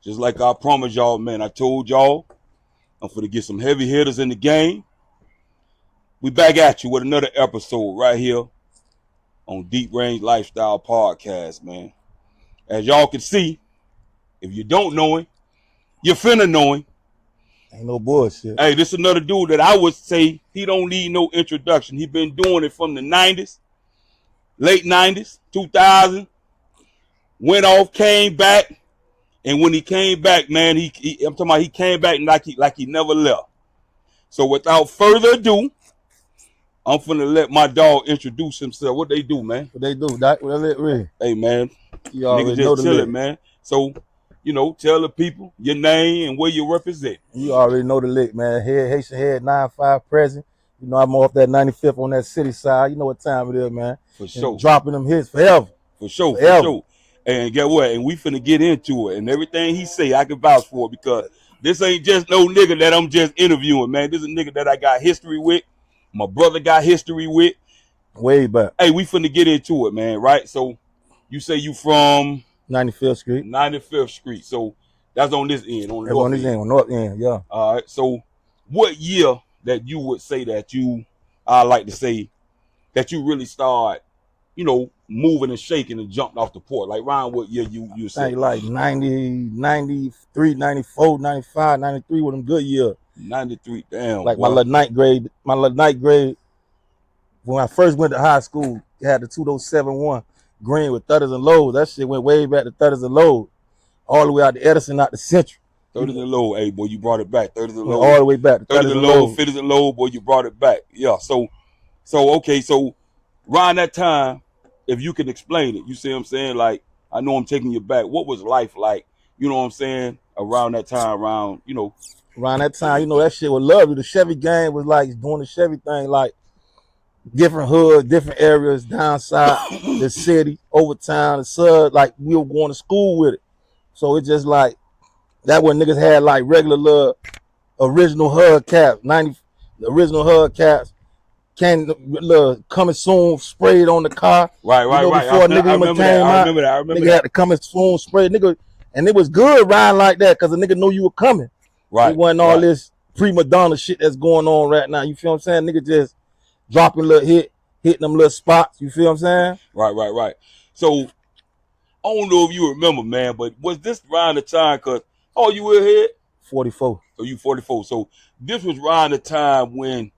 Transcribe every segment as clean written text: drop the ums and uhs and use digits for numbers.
Just like I promised y'all, man. I told y'all I'm finna get some heavy hitters in the game. We back at you with another episode right here on Deep Range Lifestyle Podcast, man. As y'all can see, if you don't know him, you finna know him. Ain't no bullshit. Hey, this is another dude that I would say he don't need no introduction. He been doing it from the 90s, late 90s, 2000. Went off, came back, and when he came back, man, I'm talking about he came back like he never left. So without further ado, I'm finna let my dog introduce himself. What they do, man? What they do, Doc? What they really? Hey, man, You nigga already know just the chilling, lick. man. So, tell the people your name and where you represent. You already know the lick, man. Haitian Head 9-5 Prezi. You know I'm off that 95th on that city side. You know what time it is, man. For sure. And dropping them hits forever. For sure, forever. For sure. And get what? And we finna get into it. And everything he say, I can vouch for it because this ain't just no nigga that I'm just interviewing, man. This is a nigga that I got history with. My brother got history with. Way back. Hey, we finna get into it, man, right? So you say you from 95th Street. 95th Street. So that's on this end, on the north end. On north end, yeah. All right. So what year that you would say that I like to say that you really start, moving and shaking and jumped off the porch? Like around what year you say? Like 90, 93, 94, 95, 93 with them good years. 93, damn. Like boy. my little ninth grade, when I first went to high school, it had the 2071 green with 30s and lows. That shit went way back to 30s and lows. All the way out to Edison, out to Central. 30s and low, hey boy, you brought it back. 30s and low. All the way back to 30s and low, 50s and low, boy, you brought it back. Yeah. So okay, so around that time, if you can explain it, you see what I'm saying? Like, I know I'm taking you back. What was life like? You know what I'm saying? Around that time, Around that time, that shit was lovely. The Chevy gang was like doing the Chevy thing, like different hoods, different areas, downside, the city, over town, the sud, like we were going to school with it. So it's just like that when niggas had like regular little original hubcaps, the original hubcaps, coming soon sprayed on the car. Right. Before I remember that. Nigga had to coming soon sprayed, nigga, and it was good riding like that because the nigga knew you were coming. Right. It wasn't all this prima donna shit that's going on right now. You feel what I'm saying? Nigga just dropping a little hitting them little spots. You feel what I'm saying? Right. So I don't know if you remember, man, but was this around the time? Cause you were here? 44. So you 44. So this was around the time when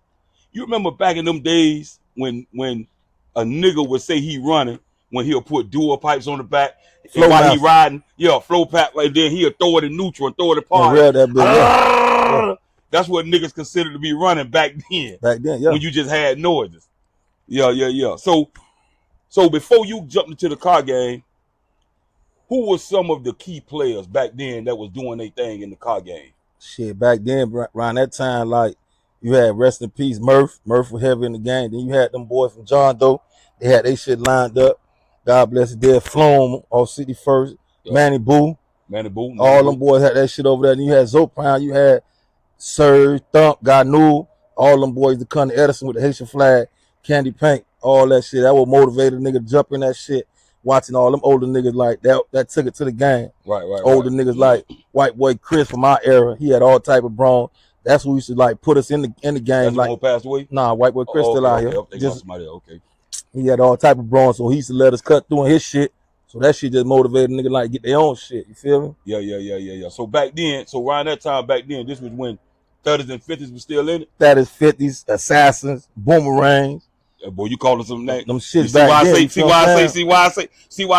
you remember back in them days when a nigga would say he running when he'll put dual pipes on the back and while he riding, flow pack, and then he'll throw it in neutral and throw it apart. That's what niggas considered to be running back then. Yeah. When you just had noises. Yeah. So before you jumped into the car game, who was some of the key players back then that was doing their thing in the car game? Shit, back then, around that time, like, you had rest in peace Murph. Murph was heavy in the game. Then you had them boys from John Doe. They had their shit lined up. God bless it. Dead Floam off 61st. Yep. Manny Boo. All them boys had that shit over there. Then you had Zopan. You had Surge, Thump, Ganu. All them boys to come to Edison with the Haitian flag, Candy Paint, all that shit. That would motivate a nigga to jump in that shit. Watching all them older niggas like that took it to the game. Right. Older niggas like White Boy Chris from our era. He had all type of brawn. That's who used to like put us in the game. That's like who passed away? Nah, White Boy Chris still out here. Okay. He had all type of brawn, so he used to let us cut through his shit. So that shit just motivated nigga like get their own shit. You feel me? Yeah. So back then, around that time back then, this was when 30s and 50s was still in it? 30s, 50s, Assassins, Boomerangs. Yeah, boy, you calling some names. Them shit back then. See why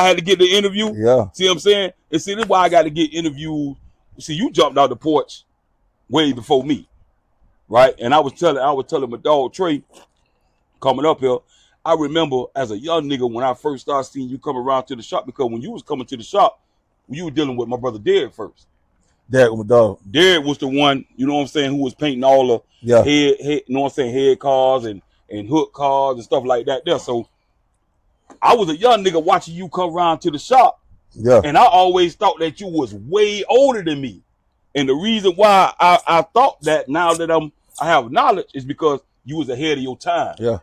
I had to get the interview? Yeah. See what I'm saying? And see, this is why I got to get interviewed. See, you jumped out the porch way before me, right? And I was telling my dog Trey coming up here. I remember as a young nigga when I first started seeing you come around to the shop, because when you was coming to the shop, you were dealing with my brother Derek first. Derek was my dog. Derek was the one, you know what I'm saying, who was painting all the head, you know what I'm saying, head cars and hook cars and stuff like that there. So I was a young nigga watching you come around to the shop. Yeah. And I always thought that you was way older than me. And the reason why I thought that now that I have knowledge is because you was ahead of your time. Yeah.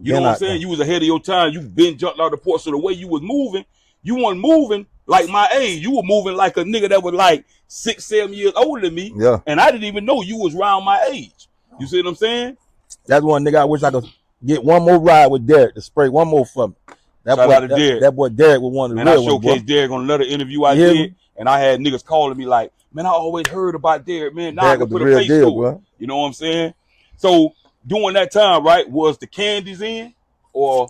You know what I'm saying? You was ahead of your time. You been jumped out the porch. So the way you was moving, you weren't moving like my age. You were moving like a nigga that was like 6, 7 years older than me. Yeah. And I didn't even know you was around my age. You see what I'm saying? That's one nigga I wish I could get one more ride with Derek to spray one more for me. Shout out to Derek. That boy Derek was one of the man, real I ones, boy. showcased Derek on another interview I did, and I had niggas calling me like, man, I always heard about Derek, man. Now Derek I can put a face to it. You know what I'm saying? So during that time, right, was the candies in? Or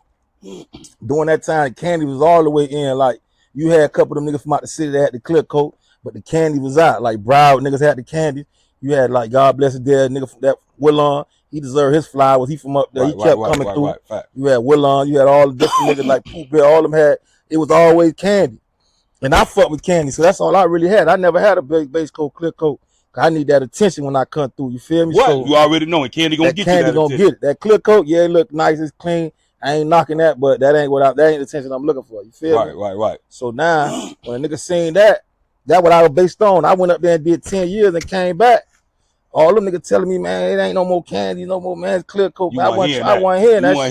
during that time, the candy was all the way in. Like, you had a couple of them niggas from out the city that had the clear coat, but the candy was out. Like, Broward niggas had the candy. You had, like, God bless his dad, nigga from that Willon. He deserved his flowers. He from up there. He kept coming through. You had Willon. You had all the different niggas like Pooh Bear. All of them had, it was always candy. And I fucked with candy, so that's all I really had. I never had a big base coat, clear coat. I need that attention when I come through. You feel me? What? So, you already know, and candy gonna get candy you that gonna attention. get it. That clear coat, yeah, it look nice, it's clean. I ain't knocking that, but that ain't the attention I'm looking for. You feel me? Right. So now, when a nigga seen that what I was based on. I went up there and did 10 years and came back. All them niggas telling me, man, it ain't no more candy, no more, man, it's clear coat. I wasn't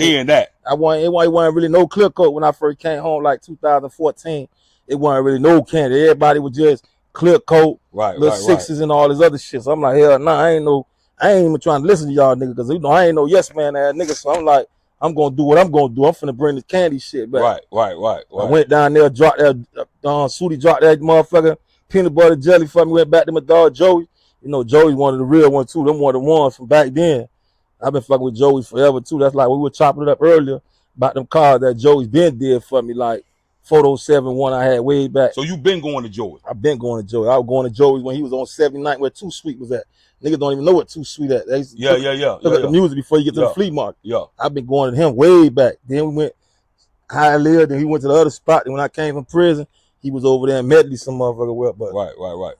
hearing that. It wasn't really no clear coat when I first came home, like 2014. It wasn't really no candy. Everybody was just clear coat, little sixes and all this other shit. So I'm like, hell nah, I ain't even trying to listen to y'all niggas, because I ain't no yes man ass nigga. So I'm like, I'm gonna do what I'm gonna do. I'm finna bring this candy shit back. Right. I went down there, dropped that, Sootie dropped that motherfucker peanut butter jelly for me. Went back to my dog Joey. You know, Joey's one of the real ones too. Them one of the ones from back then. I've been fucking with Joey forever too. That's like we were chopping it up earlier about them cars that Joey's been did for me, like Photo 7 one I had way back. So you been going to Joey? I've been going to Joey. I was going to Joey's when he was on 79 where Too Sweet was at. Niggas don't even know what Too Sweet at. They look at the music before you get to the flea market. Yeah. I've been going to him way back. Then we went High Lived, and he went to the other spot. And when I came from prison, he was over there in Medley, some motherfucker with. But right.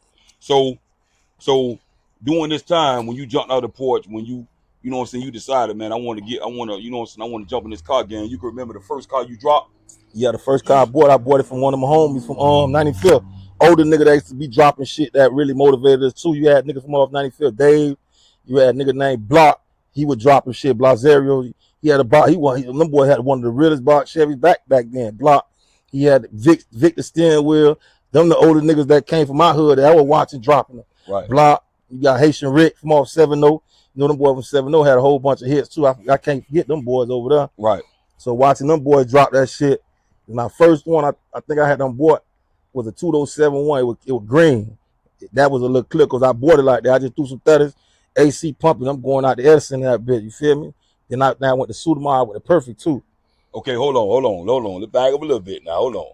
So during this time when you jumped out of the porch, when you know what I'm saying, you decided, man, I want to, you know what I'm saying, I want to jump in this car game. You can remember the first car you dropped? Yeah, the first car I bought it from one of my homies from 95th. Older nigga that used to be dropping shit that really motivated us too. You had nigga from off 95th, Dave. You had a nigga named Block. He was dropping shit. Blazario. He had a box. Them boy had one of the realest box Chevy back then. Block. He had Victor steering wheel. Them the older niggas that came from my hood that I was watching dropping them. Right. Block. You got Haitian Rick from off 7-0. You know them boys from 7-0 had a whole bunch of hits too. I can't forget them boys over there. Right. So watching them boys drop that shit. My first one, I think I had them bought was a 2071. It was green. That was a little clip because I bought it like that. I just threw some 30s, AC pumping. I'm going out to Edison in that bit. You feel me? Then I went to Sudamar with the Perfect too. Okay, hold on. Let's back up a little bit now. Hold on.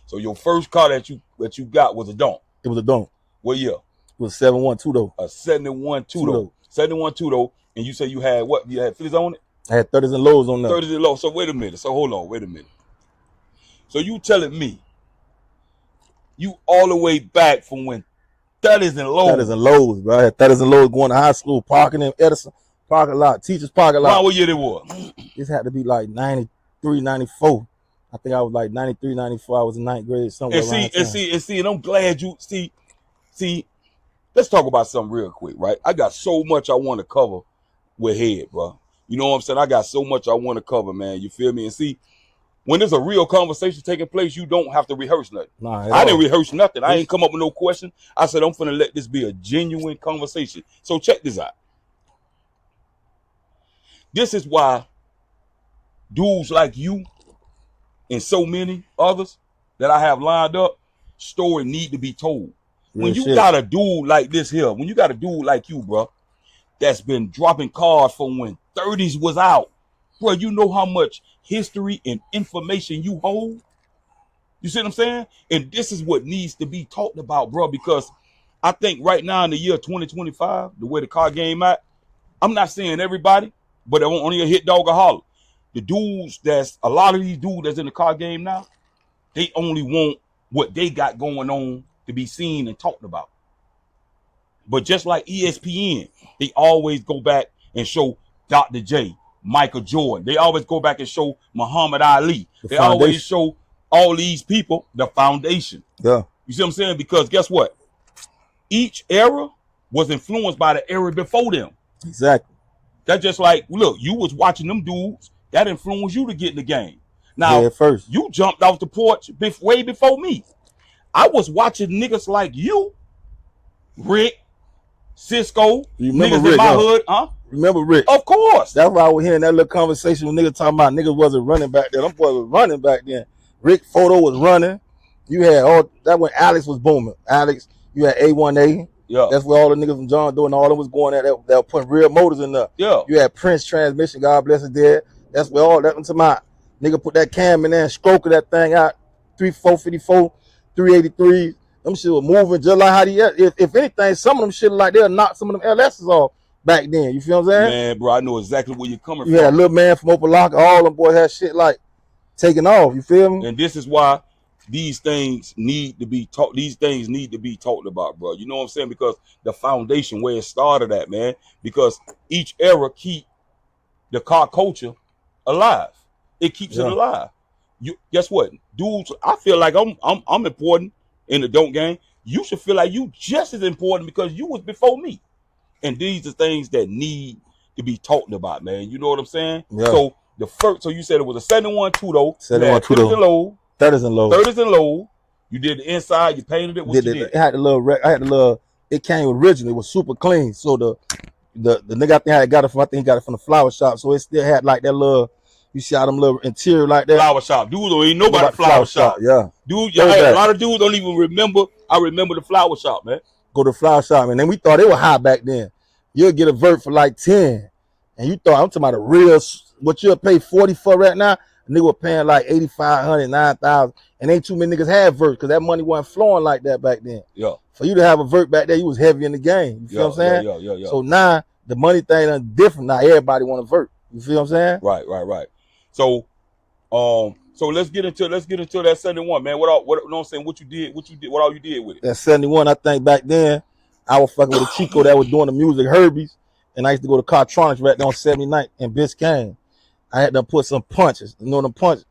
So your first car that you got was a Donk. It was a Donk. What year? It was a 71 two-door. A 71 two-door. 71 two-door. And you say you had what? You had fillies on it? I had 30s and lows on them. 30s and lows. So wait a minute. Wait a minute. So you telling me you all the way back from when 30s and lows? 30s and lows, bro. I had 30s and lows going to high school, parking in Edison parking lot, teachers parking lot. What year it was? This had to be like 93, 94. I think I was like 93, 94. I was in 9th grade, somewhere around and I'm glad you see. Let's talk about something real quick, right? I got so much I want to cover with Head, bro. You know what I'm saying? I got so much I want to cover, man. You feel me? And see, when there's a real conversation taking place, you don't have to rehearse nothing. I didn't rehearse nothing. I ain't come up with no question. I said, I'm finna let this be a genuine conversation. So check this out. This is why dudes like you and so many others that I have lined up, story need to be told. When you got a dude like this here, when you got a dude like you, bro, that's been dropping cars from when 30s was out, bro, you know how much history and information you hold? You see what I'm saying? And this is what needs to be talked about, bro, because I think right now in the year 2025, the way the car game at, I'm not saying everybody, but only a hit dog or holler. The dudes a lot of these dudes that's in the car game now, they only want what they got going on to be seen and talked about. But just like ESPN, they always go back and show Dr. J, Michael Jordan. They always go back and show Muhammad Ali. They always show all these people, the foundation. Yeah. You see what I'm saying? Because guess what? Each era was influenced by the era before them. Exactly. That's just like, look, you was watching them dudes, that influenced you to get in the game. Now, first you jumped off the porch way before me. I was watching niggas like you, Rick, Cisco, Remember niggas Rick, in my hood, huh? Remember Rick? Of course. That's why I was hearing that little conversation when niggas talking about niggas wasn't running back then. Them boys was running back then. Rick Photo was running. You had all that when Alex was booming. Alex, you had A1A. Yeah. That's where all the niggas from John doing all them was going at. That were putting real motors in there. Yeah. You had Prince Transmission, God bless his dead. That's where all that into my nigga put that cam in there and stroking that thing out. 3454, 383. Them shit was moving just like how the if anything, some of them shit like they'll knock some of them LSs off back then. You feel what I'm saying? Man, bro, I know exactly where you're coming from. You had Little Man from Opalaka, all them boys had shit like taking off. You feel me? And this is why these things need to be taught. These things need to be talked about, bro. You know what I'm saying? Because the foundation where it started at, man. Because each era keep the car culture alive. It keeps it alive. You guess what, dudes? I feel like I'm important in the don't game. You should feel like you just as important because you was before me. And these are things that need to be talked about, man. You know what I'm saying? Yeah. So the first, so you said it was a 71 two-door. 71 two-door. 30s and low. 30s and low. You did the inside. You painted it. What you did? It had the little. I had the little. It came originally. It was super clean. So the nigga I think I got it from. I think he got it from the flower shop. So it still had like that little. You see how them little interior like that. Flower shop. Dude don't even know about the flower shop. Yeah. Dude, a lot of dudes don't even remember. I remember the flower shop, man. Go to the flower shop, and then we thought they were high back then. You'll get a vert for like 10. And you thought, I'm talking about a real, what you'll pay 40 for right now, a nigga was paying like 8,500, 9,000. And ain't too many niggas had verts because that money wasn't flowing like that back then. Yeah. For you to have a vert back there, you was heavy in the game. You feel what I'm saying? Yeah. So now the money thing is different. Now everybody want a vert. You feel what I'm saying? Right. So let's get into that 71, man. What you know what I'm saying? What you did, what all you did with it? That 71, I think back then, I was fucking with a Chico that was doing the music, Herbie's, and I used to go to Cartronics right there on 79th in Biscayne. I had to put some punches, you know them punches,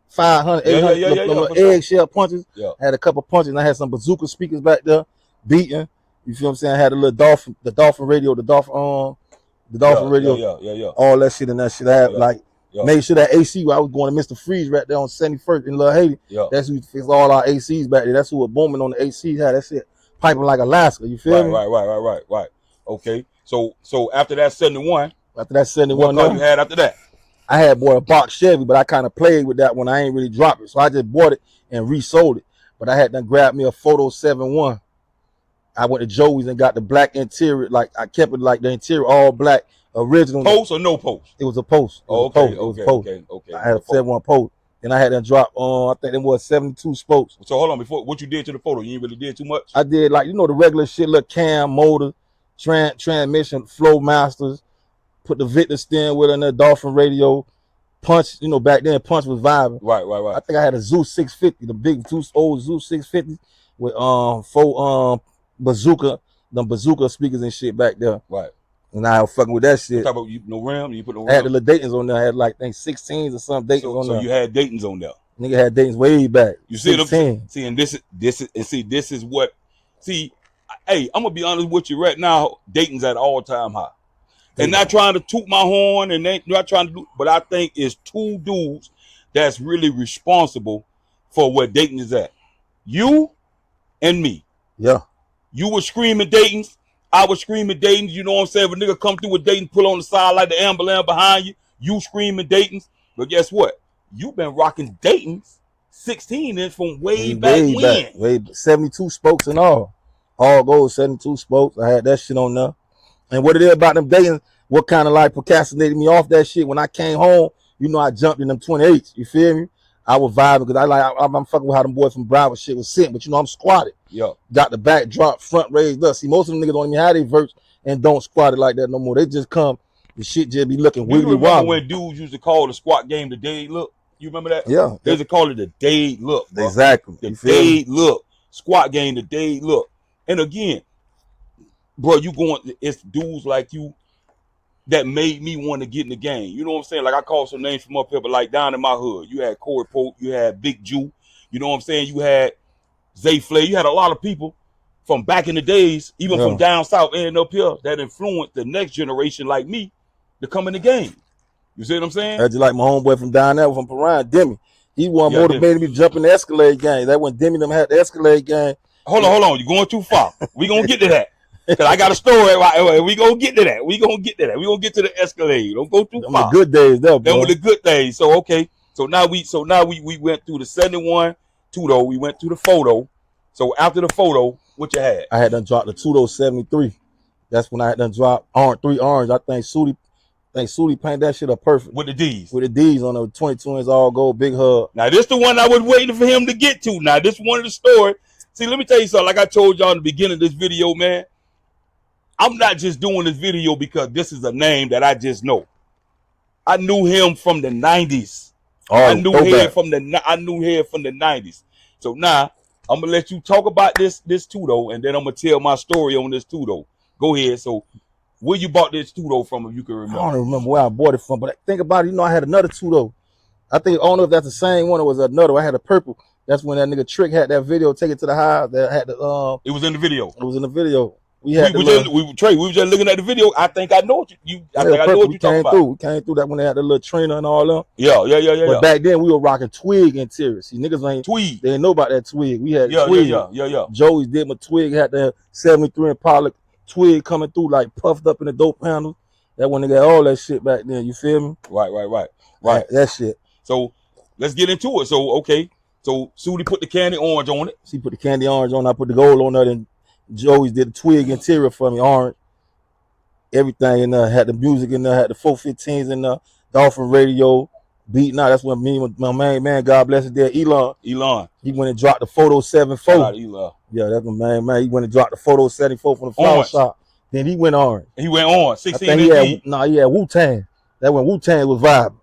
500, 800, eggshell punches. Yeah. I had a couple punches, and I had some bazooka speakers back there, beating. You feel what I'm saying? I had a little Dolphin radio, the Dolphin radio. Yeah. All that shit and that shit. I had made sure that AC where I was going to Mr. Freeze right there on 71st in Little Haiti. Yeah. That's who fixed all our ACs back there. That's who was booming on the ACs. Had that shit piping like Alaska. You feel me? Right. Okay. So after that 71. After that 71, what car you had after that? I had bought a box Chevy, but I kind of played with that one. I ain't really dropped it. So I just bought it and resold it. But I had to grab me a Photo 7-1. I went to Joey's and got the black interior. Like I kept it like the interior all black. Original. Post or no post? It was a post. Okay. I had a 7-1 post. Then I had to drop I think it was 72 spokes. So hold on, before what you did to the photo, you ain't really did too much? I did like, the regular shit, look, cam, motor, transmission, flow masters, put the Victor steering wheel in there, Dolphin radio, punch, back then punch was vibing. Right. I think I had a Zeus 650, the big old Zeus 650 with four bazooka, them bazooka speakers and shit back there. Right. And I was fucking with that shit. Talk about no RAM, you put no RAM. I had the little Daytons on there. I had like 16s or something Daytons on there. So you had Daytons on there. Nigga had Daytons way back. You see them? See, and this is what. See, hey, I'm gonna be honest with you right now. Dayton's at all time high, and not trying to toot my horn, and they not trying to do, but I think it's two dudes that's really responsible for where Dayton is at. You and me. Yeah. You were screaming Dayton's. I was screaming Dayton's. You know what I'm saying? If a nigga come through with Dayton, pull on the side like the ambulance behind you, you screaming Dayton's. But guess what? You've been rocking Dayton's 16 inch from way back when. 72 spokes and all gold 72 spokes. I had that shit on there. And what it is about them Dayton's, what kind of like procrastinated me off that shit when I came home, I jumped in them 28s. You feel me? I was vibing because I'm fucking with how them boys from Broward shit was sitting, but I'm squatted. Yeah. Got the back drop, front raised up. See, most of them niggas don't even have their verts and don't squat it like that no more. They just come, the shit just be looking wiggly wobbly. You remember when dudes used to call the squat game the Dade look? You remember that? Yeah. They used to call it the Dade look, bro. Exactly. The Dade look. Squat game, the Dade look. And again, bro, it's dudes like you that made me want to get in the game. You know what I'm saying? Like I called some names from up here, but like down in my hood, you had Corey Pope, you had Big Jew, you know what I'm saying? You had Zay Flay, you had a lot of people from back in the days, even from down south and up here, that influenced the next generation like me to come in the game. You see what I'm saying? That's just like my homeboy from down there, from Perion, Demi. He won motivated me to jump in the Escalade gang. That when Demi them had the Escalade gang. Hold on. You're going too far. We gonna get to that. Cause I got a story. We gonna get to that. We gonna get to the Escalade. Don't go too far. The good days, though, bro. Them were the good days. So okay. So now we went through the 71 two-door. We went through the photo. So after the photo, what you had? I had done dropped the 2-0-73. That's when I had done dropped three orange. I think Sooty painted that shit up perfect. With the D's. With the D's on the 22 inch all gold, big hug. Now this the one I was waiting for him to get to. Now this one of the story. See, let me tell you something. Like I told y'all in the beginning of this video, man. I'm not just doing this video because this is a name that I just know. I knew him from the 90s. I knew him from the 90s. So now I'm gonna let you talk about this too though, and then I'm gonna tell my story on this too though. Go ahead. So where you bought this too though from, if you can remember? I don't remember where I bought it from, but think about it. You know, I had another 2-0. I don't know if that's the same one or was another. I had a purple. That's when that nigga Trick had that video. Take it to the house. That had the It was in the video. It was in the video. We was just looking at the video. I think I know what you. I know what you talking about. We came through that when they had the little trainer and all them. Yeah. But back then we were rocking twig interior. See, niggas ain't tweed. They didn't know about that twig. We had twig. Yeah. Joey's did my twig. Had the 73 Impala twig coming through like puffed up in the dope panel. That when they got all that shit back then. You feel me? Right. That shit. So let's get into it. So okay. So Sooty put the candy orange on it. She put the candy orange on. I put the gold on there. And Joey's did the twig interior for me, orange. Everything in there. Had the music in there. Had the 415s in there. Dolphin radio. Beating out. That's when me and my main man, God bless his dad, Elon. He went and dropped the photo 74. Shout out Elon. Yeah, that's my main man. He went and dropped the photo 74 from the flower shop. Then he went orange. He went on 16. He had Wu-Tang. That when Wu-Tang was vibing.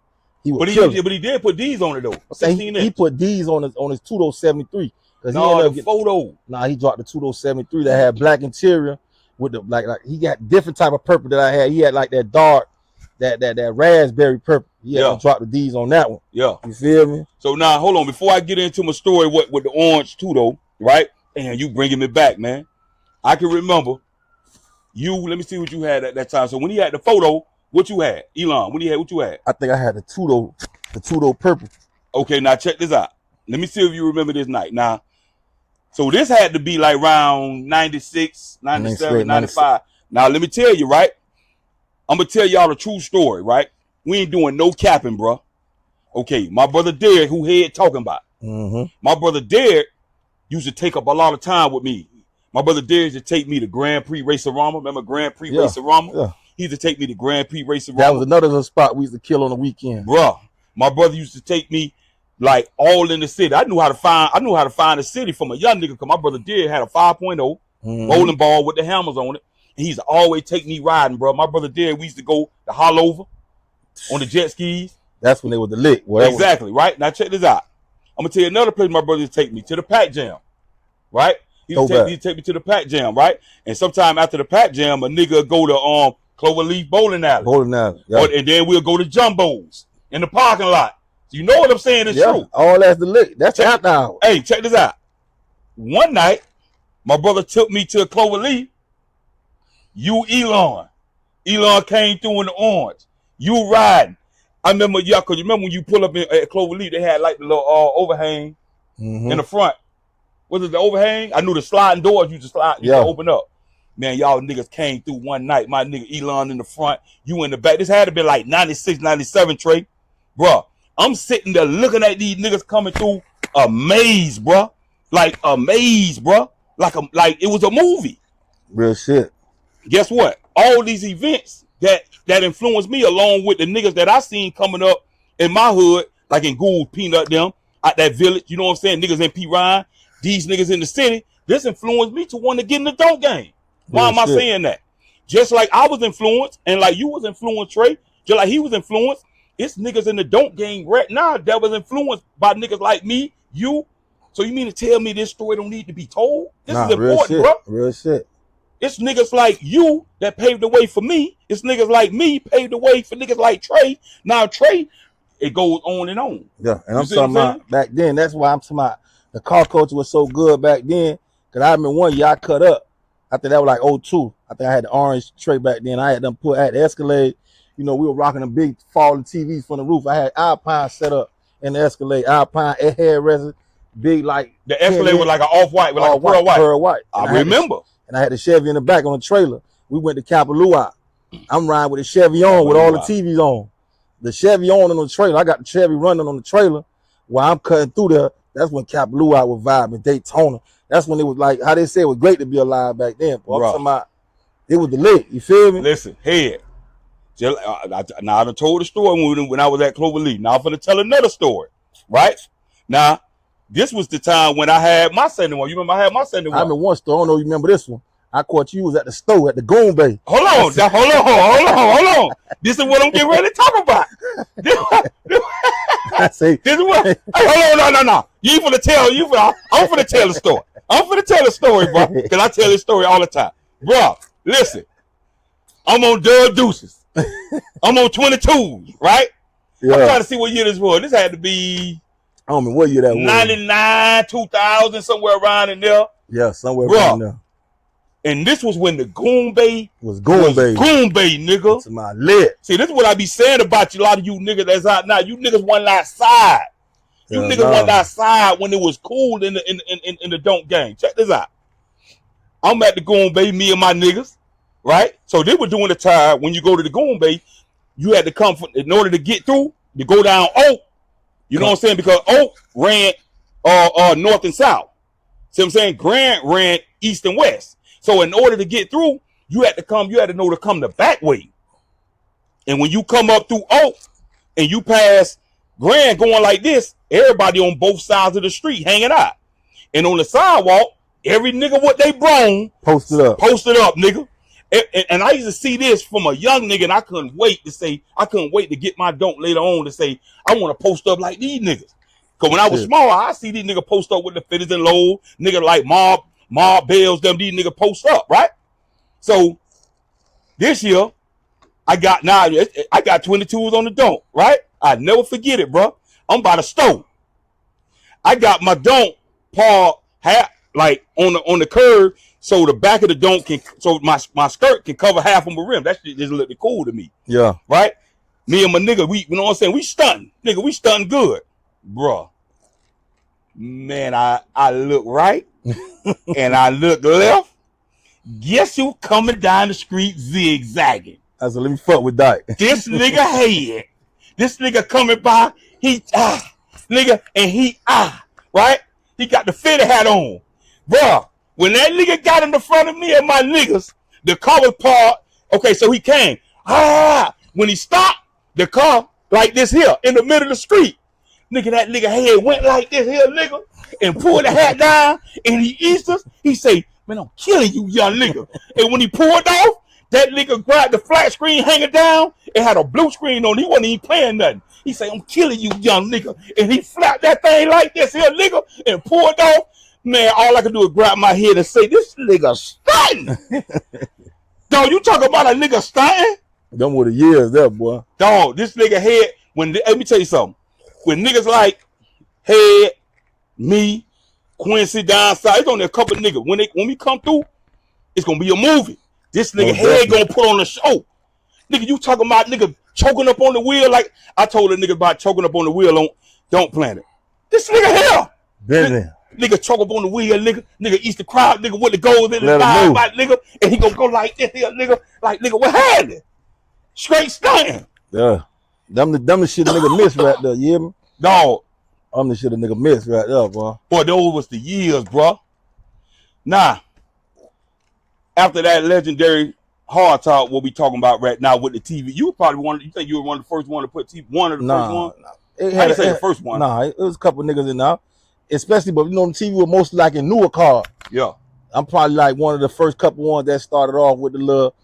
But he did put D's on it though. 16 he put D's on his 2-0-73. No, the photo. Nah, he dropped the 2-0-73 that had black interior with the like he got different type of purple that I had. He had like that dark, that raspberry purple. He had to drop the D's on that one. Yeah. You feel me? So now hold on. Before I get into my story with the orange too though, right? And you bringing me back, man. I can remember let me see what you had at that time. So when he had the photo, what you had? Elon, what you had? I think I had the 2-0 purple. Okay, now check this out. Let me see if you remember this night. Now, so this had to be like around 96, 97, 95. Now, let me tell you, right? I'm going to tell y'all the true story, right? We ain't doing no capping, bro. Okay, my brother Derek, who head talking about. My brother Derek used to take up a lot of time with me. My brother Derek used to take me to Grand Prix Racerama. Remember Grand Prix Racerama? Yeah. He used to take me to Grand Prix Racerama. That was another spot we used to kill on the weekend. Bruh, my brother used to take me like all in the city. I knew how to find the city from a young nigga because my brother Derek had a 5.0 bowling ball with the hammers on it. And he's always take me riding, bro. My brother Derek, we used to go to Hollover on the jet skis. That's when they were the lick. Exactly, right? Now check this out. I'm going to tell you another place my brother used to take me, to the Pack Jam, right? He used to take me to the Pack Jam, right? And sometime after the Pack Jam, a nigga go to Cloverleaf Bowling Alley. Yeah. And then we'll go to Jumbo's in the parking lot. So you know what I'm saying is true. All that's the lick. That's after hours. Hey, check this out. One night, my brother took me to Cloverleaf. Elon came through in the orange. You riding. I remember, because you remember when you pull up at Cloverleaf, they had like the little overhang in the front. Was it the overhang? I knew the sliding doors you just open up. Man, y'all niggas came through one night. My nigga Elon in the front, you in the back. This had to be like 96, 97, Trey. Bruh, I'm sitting there looking at these niggas coming through, amazed, bruh. Like amazed, bruh. Like it was a movie. Real shit. Guess what? All these events that influenced me, along with the niggas that I seen coming up in my hood, like in Gould, Peanut, them, out that village, you know what I'm saying? Niggas in P. Ryan, these niggas in the city, this influenced me to want to get in the dope game. Why am I saying that? Just like I was influenced, and like you was influenced, Trey, just like he was influenced, it's niggas in the dope game right now that was influenced by niggas like me, you. So you mean to tell me this story don't need to be told? This is important, bro. Real shit. It's niggas like you that paved the way for me. It's niggas like me paved the way for niggas like Trey. Now Trey, it goes on and on. Yeah, and I'm talking about back then. That's why I'm talking about the car culture was so good back then. Cause I remember one year I cut up. I think that was like 02. I think I had the orange tray back then. I had them put at the Escalade. You know, we were rocking them big falling TVs from the roof. I had Alpine set up and the Escalade, Alpine, it had resin, big like the Escalade was like an off-white, with like a pearl white. I remember. And I had the Chevy in the back on the trailer. We went to Kapalua. I'm riding with the Chevy on with all the TVs on. The Chevy on the trailer. I got the Chevy running on the trailer while I'm cutting through there. That's when Kapalua was vibing, Daytona. That's when it was like, how they say it was great to be alive back then. Bro. I'm talking about, it was the lit. You feel me? Listen, head. Now I done told the story when I was at Cloverleaf. Now I'm going to tell another story, right? Now, this was the time when I had my 71. You remember I had my 71? I remember one store. I don't know if you remember this one. I caught you was at the store at the Goon Bay. Hold on. This is what I'm getting ready to talk about. I say, this is what. Hey, hold on, no. You ain't finna tell. I'm finna tell the story. I'm finna tell the story, bro. Because I tell this story all the time. Bro, listen. I'm on Dub Deuces. I'm on 22s, right? Yeah. I'm trying to see what year this was. This had to be, I don't know what year that was. 99, 2000, somewhere around in there. Yeah, somewhere around there. And this was when the Goon Bay was Goon Bay. Goon Bay, nigga. It's my lit. See, this is what I be saying about you, a lot of you niggas that's out now. You niggas wasn't outside. You niggas wasn't outside when it was cool in the don't gang. Check this out. I'm at the Goon Bay, me and my niggas, right? So they were doing the time when you go to the Goon Bay, you had to come in order to get through, to go down Oak. You know what I'm saying? Because Oak ran north and south. See what I'm saying? Grant ran east and west. So in order to get through, you had to know to come the back way. And when you come up through Oak and you pass Grand going like this, everybody on both sides of the street hanging out. And on the sidewalk, every nigga what they brung posted up, nigga. And I used to see this from a young nigga, and I couldn't wait to get my don't later on to say, I want to post up like these niggas. Because when I was small, I see these niggas post up with the fitters and low, nigga like Mob Bells, these niggas post up, right? So this year, I got 22s on the don't, right? I never forget it, bro. I'm by the stove. I got my don't parked like on the curb, so the back of the don't so my skirt can cover half of my rim. That shit just looked cool to me. Yeah. Right? Me and my nigga, you know what I'm saying? We stunting. Nigga, we stunting good. Bruh. Man, I look right and I look left. Guess who coming down the street zigzagging? I said, let me fuck with that. This nigga head. This nigga coming by, nigga, and right? He got the fitted hat on. Bruh, when that nigga got in the front of me and my niggas, the car was parked. Okay, so he came. When he stopped, the car like this here in the middle of the street. Nigga, that nigga head went like this here, nigga, and pulled the hat down, and he eased us. He say, man, I'm killing you, young nigga. And when he pulled off, that nigga grabbed the flat screen hanging down. It had a blue screen on. He wasn't even playing nothing. He say, I'm killing you, young nigga. And he flapped that thing like this here, nigga, and pulled off. Man, all I could do is grab my head and say, this nigga stunting. Dog, you talking about a nigga stunting? Them were the years there, boy. Dog, this nigga head, let me tell you something. When niggas like Head, me, Quincy down south, it's only a couple niggas. When we come through, it's gonna be a movie. This nigga Head gonna put on a show. Nigga, you talking about nigga choking up on the wheel like I told a nigga about choking up on the wheel on Don't Plan It. This nigga here. Nigga choke up on the wheel, nigga eats the crowd, nigga with the gold in the eye, nigga, and he gonna go like this here, nigga, like nigga, what happened? Straight stunting. Yeah. Them the shit a nigga miss right there, you hear me? Dog. I'm the shit a nigga miss right there, bro. Boy, those was the years, bro. Nah. After that legendary hard talk, what we talking about right now with the TV, you think you were one of the first one to put TV, one of the first one? Nah. I didn't say the first one. Nah, it was a couple niggas in there. Especially, but you know, the TV was mostly like in newer cars. Yeah. I'm probably like one of the first couple ones that started off with the love.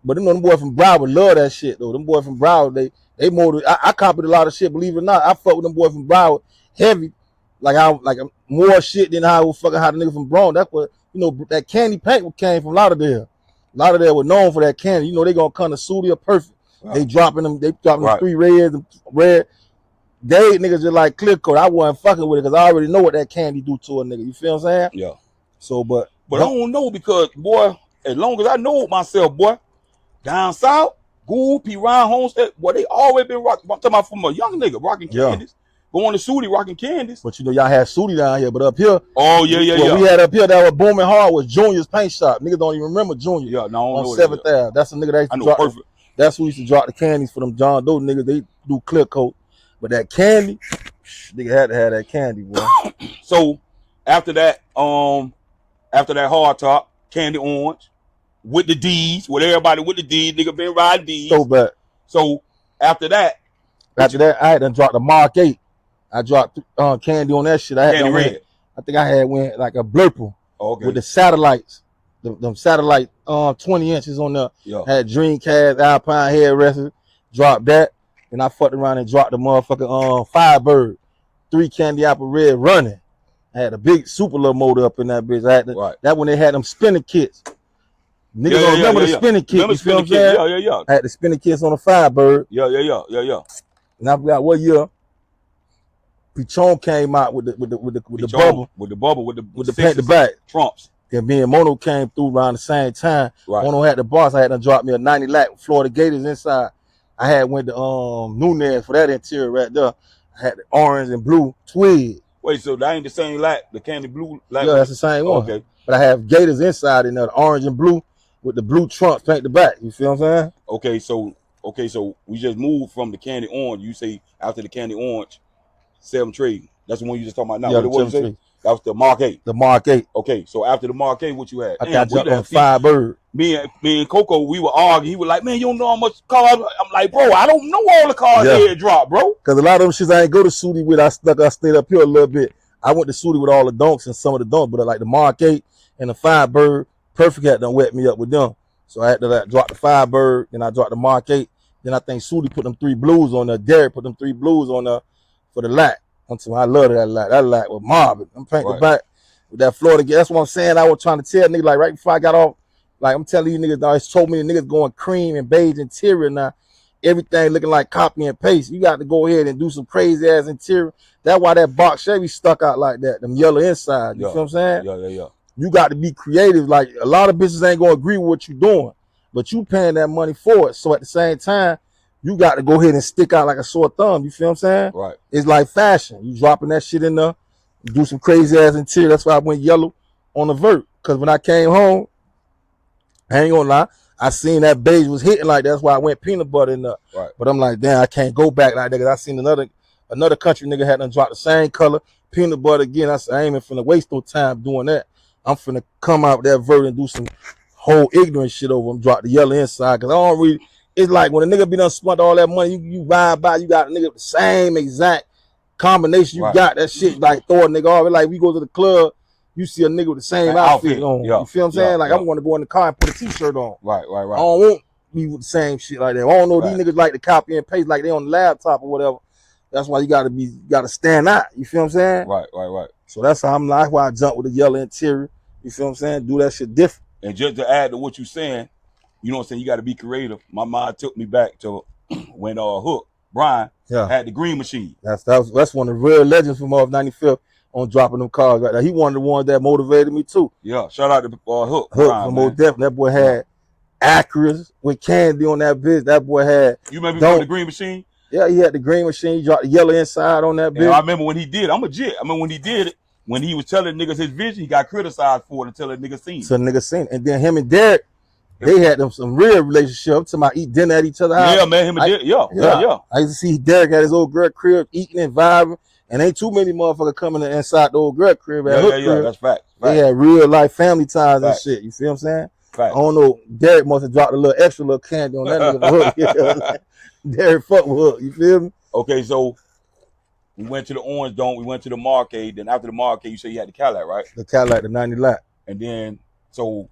But them boys from Broward love that shit, though. Them boys from Broward, they more. I copied a lot of shit, believe it or not. I fuck with them boys from Broward heavy. Like more shit than how the nigga from Bronx. That's what, you know, that candy paint came from Lauderdale. Lauderdale was known for that candy. You know, they gonna come to Sudia perfect. Right. They dropping them 3 reds and red. They niggas just like clear coat. I wasn't fucking with it because I already know what that candy do to a nigga. You feel what I'm saying? Yeah. So, but I don't know because, boy, as long as I know myself, boy, down south, Gould, P. Ryan, Homestead, boy, they always been rocking. I'm talking about from a young nigga rocking candies. going to Sooty rocking candies. But you know, y'all had Sooty down here, but up here. Oh yeah. What we had up here that was booming hard was Junior's paint shop. Niggas don't even remember Junior. Yeah, no, on 7th Ave. That's a nigga that used to drop. Perfect. That's who used to drop the candies for them John Doe niggas. They do clear coat, but that candy, nigga had to have that candy, boy. So after that hard top, candy orange, with the D's, with everybody with the D's, nigga been riding D's. So bad. So after that, I had done dropped the Mark 8. I dropped candy on that shit. I had candy red. I think I had went like a blurple with the satellites. Them satellite 20 inches on the had Dreamcast, Alpine headrests, dropped that, and I fucked around and dropped the motherfucking Firebird, 3 candy apple red running. I had a big super little motor up in that bitch. I had that when they had them spinning kits. Niggas don't remember the spinning kit. You feel what I'm saying? Yeah. I had the spinning kits on the Firebird. Yeah. And I forgot what year Pichon came out with the bubble. With the bubble, with the paint the back. Trumps. Then me and Mono came through around the same time. Right. Mono had the boss. I had to drop me a 90 Lac Florida Gators inside. I had went to Nunez for that interior right there. I had the orange and blue twig. Wait, so that ain't the same Lac, the candy blue Lac? Yeah, that's the same one. Okay. But I have Gators inside in there, the orange and blue with the blue trunks paint the back. You feel what I'm saying? Okay, so we just moved from the candy orange. You say after the candy orange, 7 trade. That's the one you just talking about now. Yeah, what you say? That was the Mark 8. The Mark 8. Okay, so after the Mark 8, what you had? I got on Firebird. Me and Coco, we were arguing. He was like, man, you don't know how much cars. I'm like, bro, I don't know all the cars here drop, bro. Because a lot of them shits I ain't go to Sooty with. I stayed up here a little bit. I went to Sooty with all the donks and some of the donks, but like the Mark 8 and the Firebird, Perfect had done wet me up with them. So I had to drop the Firebird, then I dropped the Mark 8. Then I think Sooty put them 3 blues on there. Derek put them 3 blues on there for the Lac. I love that Lac. That Lac was mobbing. I'm painting the back with that Florida. That's what I'm saying. I was trying to tell niggas, like right before I got off, like I'm telling you niggas, there's so many niggas going cream and beige interior now. Everything looking like copy and paste. You got to go ahead and do some crazy ass interior. That's why that box Chevy stuck out like that. Them yellow inside. You feel what I'm saying? Yeah. You got to be creative. Like a lot of bitches ain't gonna agree with what you're doing, but you paying that money for it. So at the same time, you got to go ahead and stick out like a sore thumb. You feel what I'm saying? Right. It's like fashion. You dropping that shit in there, do some crazy ass interior. That's why I went yellow on the vert. Because when I came home, I ain't gonna lie, I seen that beige was hitting like that. That's why I went peanut butter in there. Right. But I'm like, damn, I can't go back like that because I seen another country nigga had done dropped the same color, peanut butter again. I said, I ain't even finna waste no time doing that. I'm finna come out with that vert and do some whole ignorant shit over them, drop the yellow inside. Because I don't really, it's like when a nigga be done spent all that money, you ride by, you got a nigga with the same exact combination you got. That shit like throw a nigga off. It's like we go to the club, you see a nigga with the same outfit on. You feel what I'm saying? Like I'm going to go in the car and put a t-shirt on. Right. I don't want me with the same shit like that. I don't know these niggas like to copy and paste like they on the laptop or whatever. That's why you gotta stand out. You feel what I'm saying? Right. So that's how that's why I jump with the yellow interior. You feel what I'm saying? Do that shit different. And just to add to what you're saying, you know what I'm saying? You got to be creative. My mind took me back to when Hook, Brian, had the green machine. That's one of the real legends from off 95th on dropping them cars right there. He one of the ones that motivated me too. Yeah, shout out to Hook. Hook from Old Death. That boy had Acuras with candy on that bitch. That boy had. You remember the green machine? Yeah, he had the green machine. He dropped the yellow inside on that bitch. I remember when he did. I'm legit. I mean, when he did it, when he was telling niggas his vision, he got criticized for it until the nigga seen it. So niggas seen it. And then him and Derek, they had them some real relationship. To my eat dinner at each other's house. Yeah, man, him and Derek. Yeah. I used to see Derek at his old girl crib eating and vibing. And ain't too many motherfuckers coming inside the old girl crib. Yeah, that's fact. They had real life family ties and shit. You feel what I'm saying? Fact. I don't know. Derek must have dropped a little extra little candy on that nigga Hook. Derek fuck with Hook. You feel me? Okay, so we went to the Orange Dome. We went to the Marquade. Then after the Marquade, you said you had the Cadillac, right? The Cadillac, the 90 Lac. And then so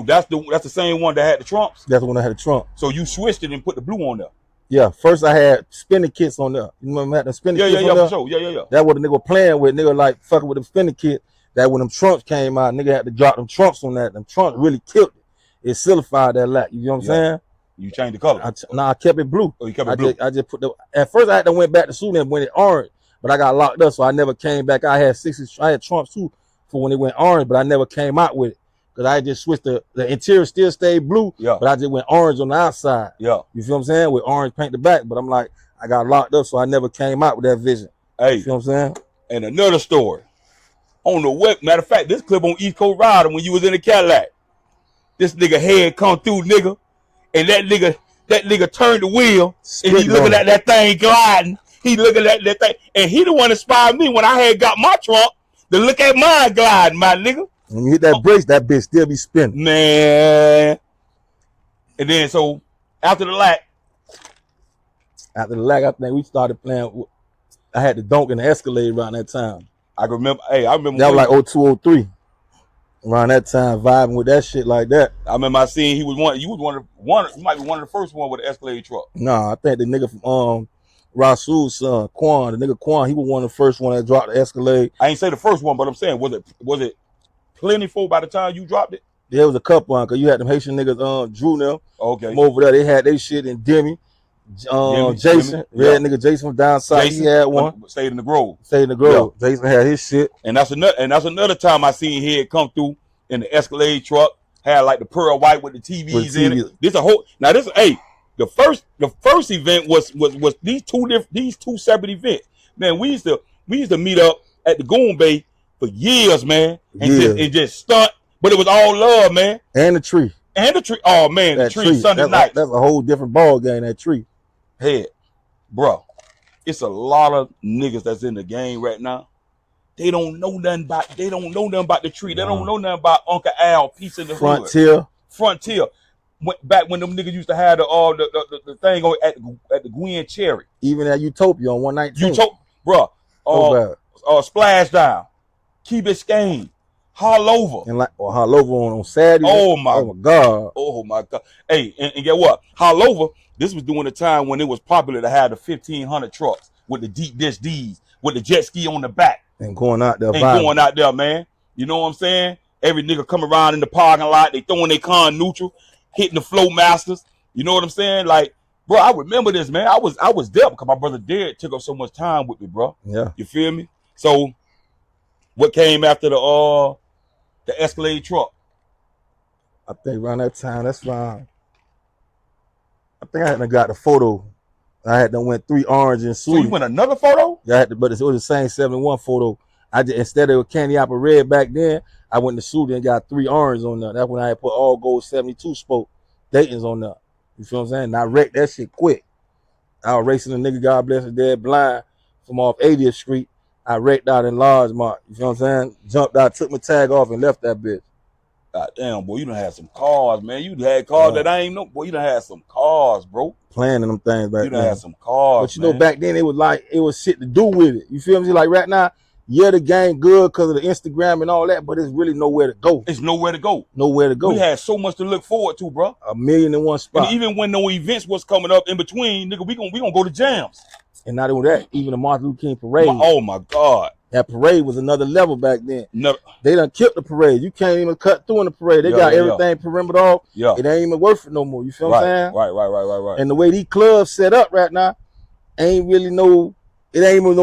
that's the same one that had the trumps. That's the one that had the trump. So you switched it and put the blue on there. Yeah, first I had spinning kits on there. You remember I had the spinning kits on there? For sure. Yeah. That what the nigga was playing with. Nigga like fucking with the spinning kit. That when them trunks came out, nigga had to drop them trunks on that. Them trunks really killed it. It solidified that Lac. You know what I'm saying? You changed the color. I kept it blue. Oh, you kept it blue. I just put at first I had to went back to suit and when it orange, but I got locked up, so I never came back. I had trunks too for when it went orange, but I never came out with it. Because I just switched the interior still stayed blue, but I just went orange on the outside. Yeah. You feel what I'm saying? With orange paint the back. But I'm like, I got locked up, so I never came out with that vision. Hey, you feel what I'm saying? And another story. On the web, matter of fact, this clip on East Coast Rider when you was in the Cadillac. This nigga head come through, nigga, and that nigga turned the wheel, and he looking at that thing gliding. He looking at that thing, and he the one inspired me when I had got my trunk to look at mine gliding, my nigga. When you hit that brakes, that bitch still be spinning. Man. And then so after the lack, I think we started playing. I had the Donk and the Escalade around that time. I remember. Hey, I remember that was like 02, 03. Around that time, vibing with that shit like that. I remember I seen he was one. You was you might be one of the first one with an Escalade truck. Nah, I think the nigga from Rasul's son, Quan, the nigga Quan, he was one of the first one that dropped the Escalade. I ain't say the first one, but I'm saying was it plentiful by the time you dropped it? There was a couple on, cause you had them Haitian niggas, Drew now. Okay. From over there, they had their shit in Demi. Jason, red nigga Jason from down south, he had one. Stayed in the Grove. Yeah. Jason had his shit. And that's another time I seen head come through in the Escalade truck, had like the pearl white with the TVs in it. The first event was these two separate events. Man, we used to meet up at the Goon Bay for years, man, and just stunt, but it was all love, man. And the tree. Oh man, that the tree Sunday night. That's a whole different ball game, that tree. Head, bro, it's a lot of niggas that's in the game right now. They don't know nothing about the tree. They don't know nothing about Uncle Al, Peace in the Frontier. Frontier. Back when them niggas used to have the thing on at the Gwen Cherry. Even at Utopia on 119. Bro. Splashdown. Key Biscayne. Harlover. And Harlover on Saturday. Oh my God. Oh my God. Hey, and get what? Harlover, this was during the time when it was popular to have the 1500 trucks with the deep dish D's with the jet ski on the back. And going out there. Man. You know what I'm saying? Every nigga come around in the parking lot, they throwing their con neutral, hitting the flow masters. You know what I'm saying? Like, bro, I remember this, man. I was there because my brother Derek took up so much time with me, bro. Yeah. You feel me? So what came after the Escalade truck? I think around that time, that's fine. I think I hadn't got the photo. I had done went 3 orange and suit. So you went another photo? Yeah, but it was the same 71 photo. I just, instead of candy apple red back then, I went to suit and got 3 orange on there. That's when I had put all gold 72 spoke Dayton's on there. You feel what I'm saying? And I wrecked that shit quick. I was racing a nigga, God bless his dead blind, from off 80th Street. I wrecked out in Largemont. You feel what I'm saying? Jumped out, took my tag off, and left that bitch. God damn, boy, you done had some cars, man. You had cars that I ain't know. Boy, you done had some cars, bro. Playing in them things back then. You done had some cars, but you know, back then, it was shit to do with it. You feel me? Like right now, yeah, the game good because of the Instagram and all that, but it's really nowhere to go. It's nowhere to go. Nowhere to go. We had so much to look forward to, bro. 1,000,001 spots. And even when no events was coming up in between, nigga, we gonna go to jams. And not only that, even the Martin Luther King parade. Oh my God. That parade was another level back then. No. They done killed the parade. You can't even cut through in the parade. They got everything perimeter off. Yeah. It ain't even worth it no more. You feel what I'm saying? Right. And the way these clubs set up right now, it ain't even no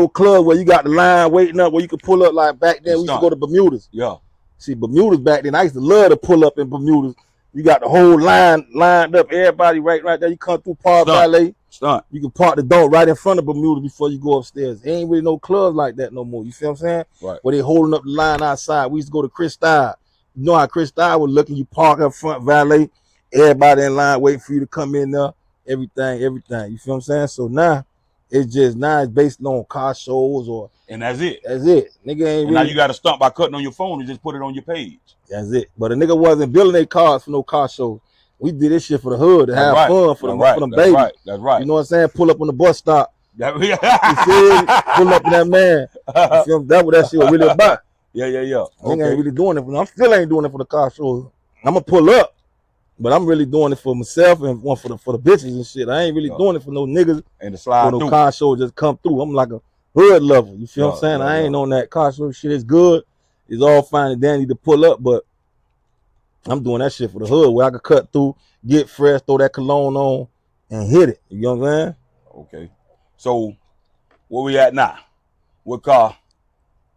club where you got the line waiting up where you could pull up like back then. We used to go to Bermuda's. Yeah. See, Bermuda's back then, I used to love to pull up in Bermuda's. You got the whole line lined up, everybody right there. You come through Park Valley. Stunt. You can park the dog right in front of Bermuda before you go upstairs. There ain't really no clubs like that no more. You feel what I'm saying? Right. Where they holding up the line outside. We used to go to Cristal. You know how Cristal was looking. You park up front, valet. Everybody in line waiting for you to come in there. Everything. You feel what I'm saying? So now, it's based on car shows and that's it. Nigga ain't really. Now you got to stunt by cutting on your phone and just put it on your page. That's it. But a nigga wasn't building their cars for no car shows. We did this shit for the hood to have fun for them babies. That's right. You know what I'm saying? Pull up on the bus stop. You feel me? Pull up in that man. You feel me? That's what that shit was really about. Yeah. Nigga ain't really doing it. I still ain't doing it for the car shows. I'm gonna pull up, but I'm really doing it for myself and one for the bitches and shit. I ain't really doing it for no niggas and the slide for no car show just come through. I'm like a hood lover. You feel what I'm saying? I ain't on that car show shit. It's good. It's all fine and dandy to pull up, but I'm doing that shit for the hood where I could cut through, get fresh, throw that cologne on, and hit it. You know what I'm saying? Okay. So where we at now? What car?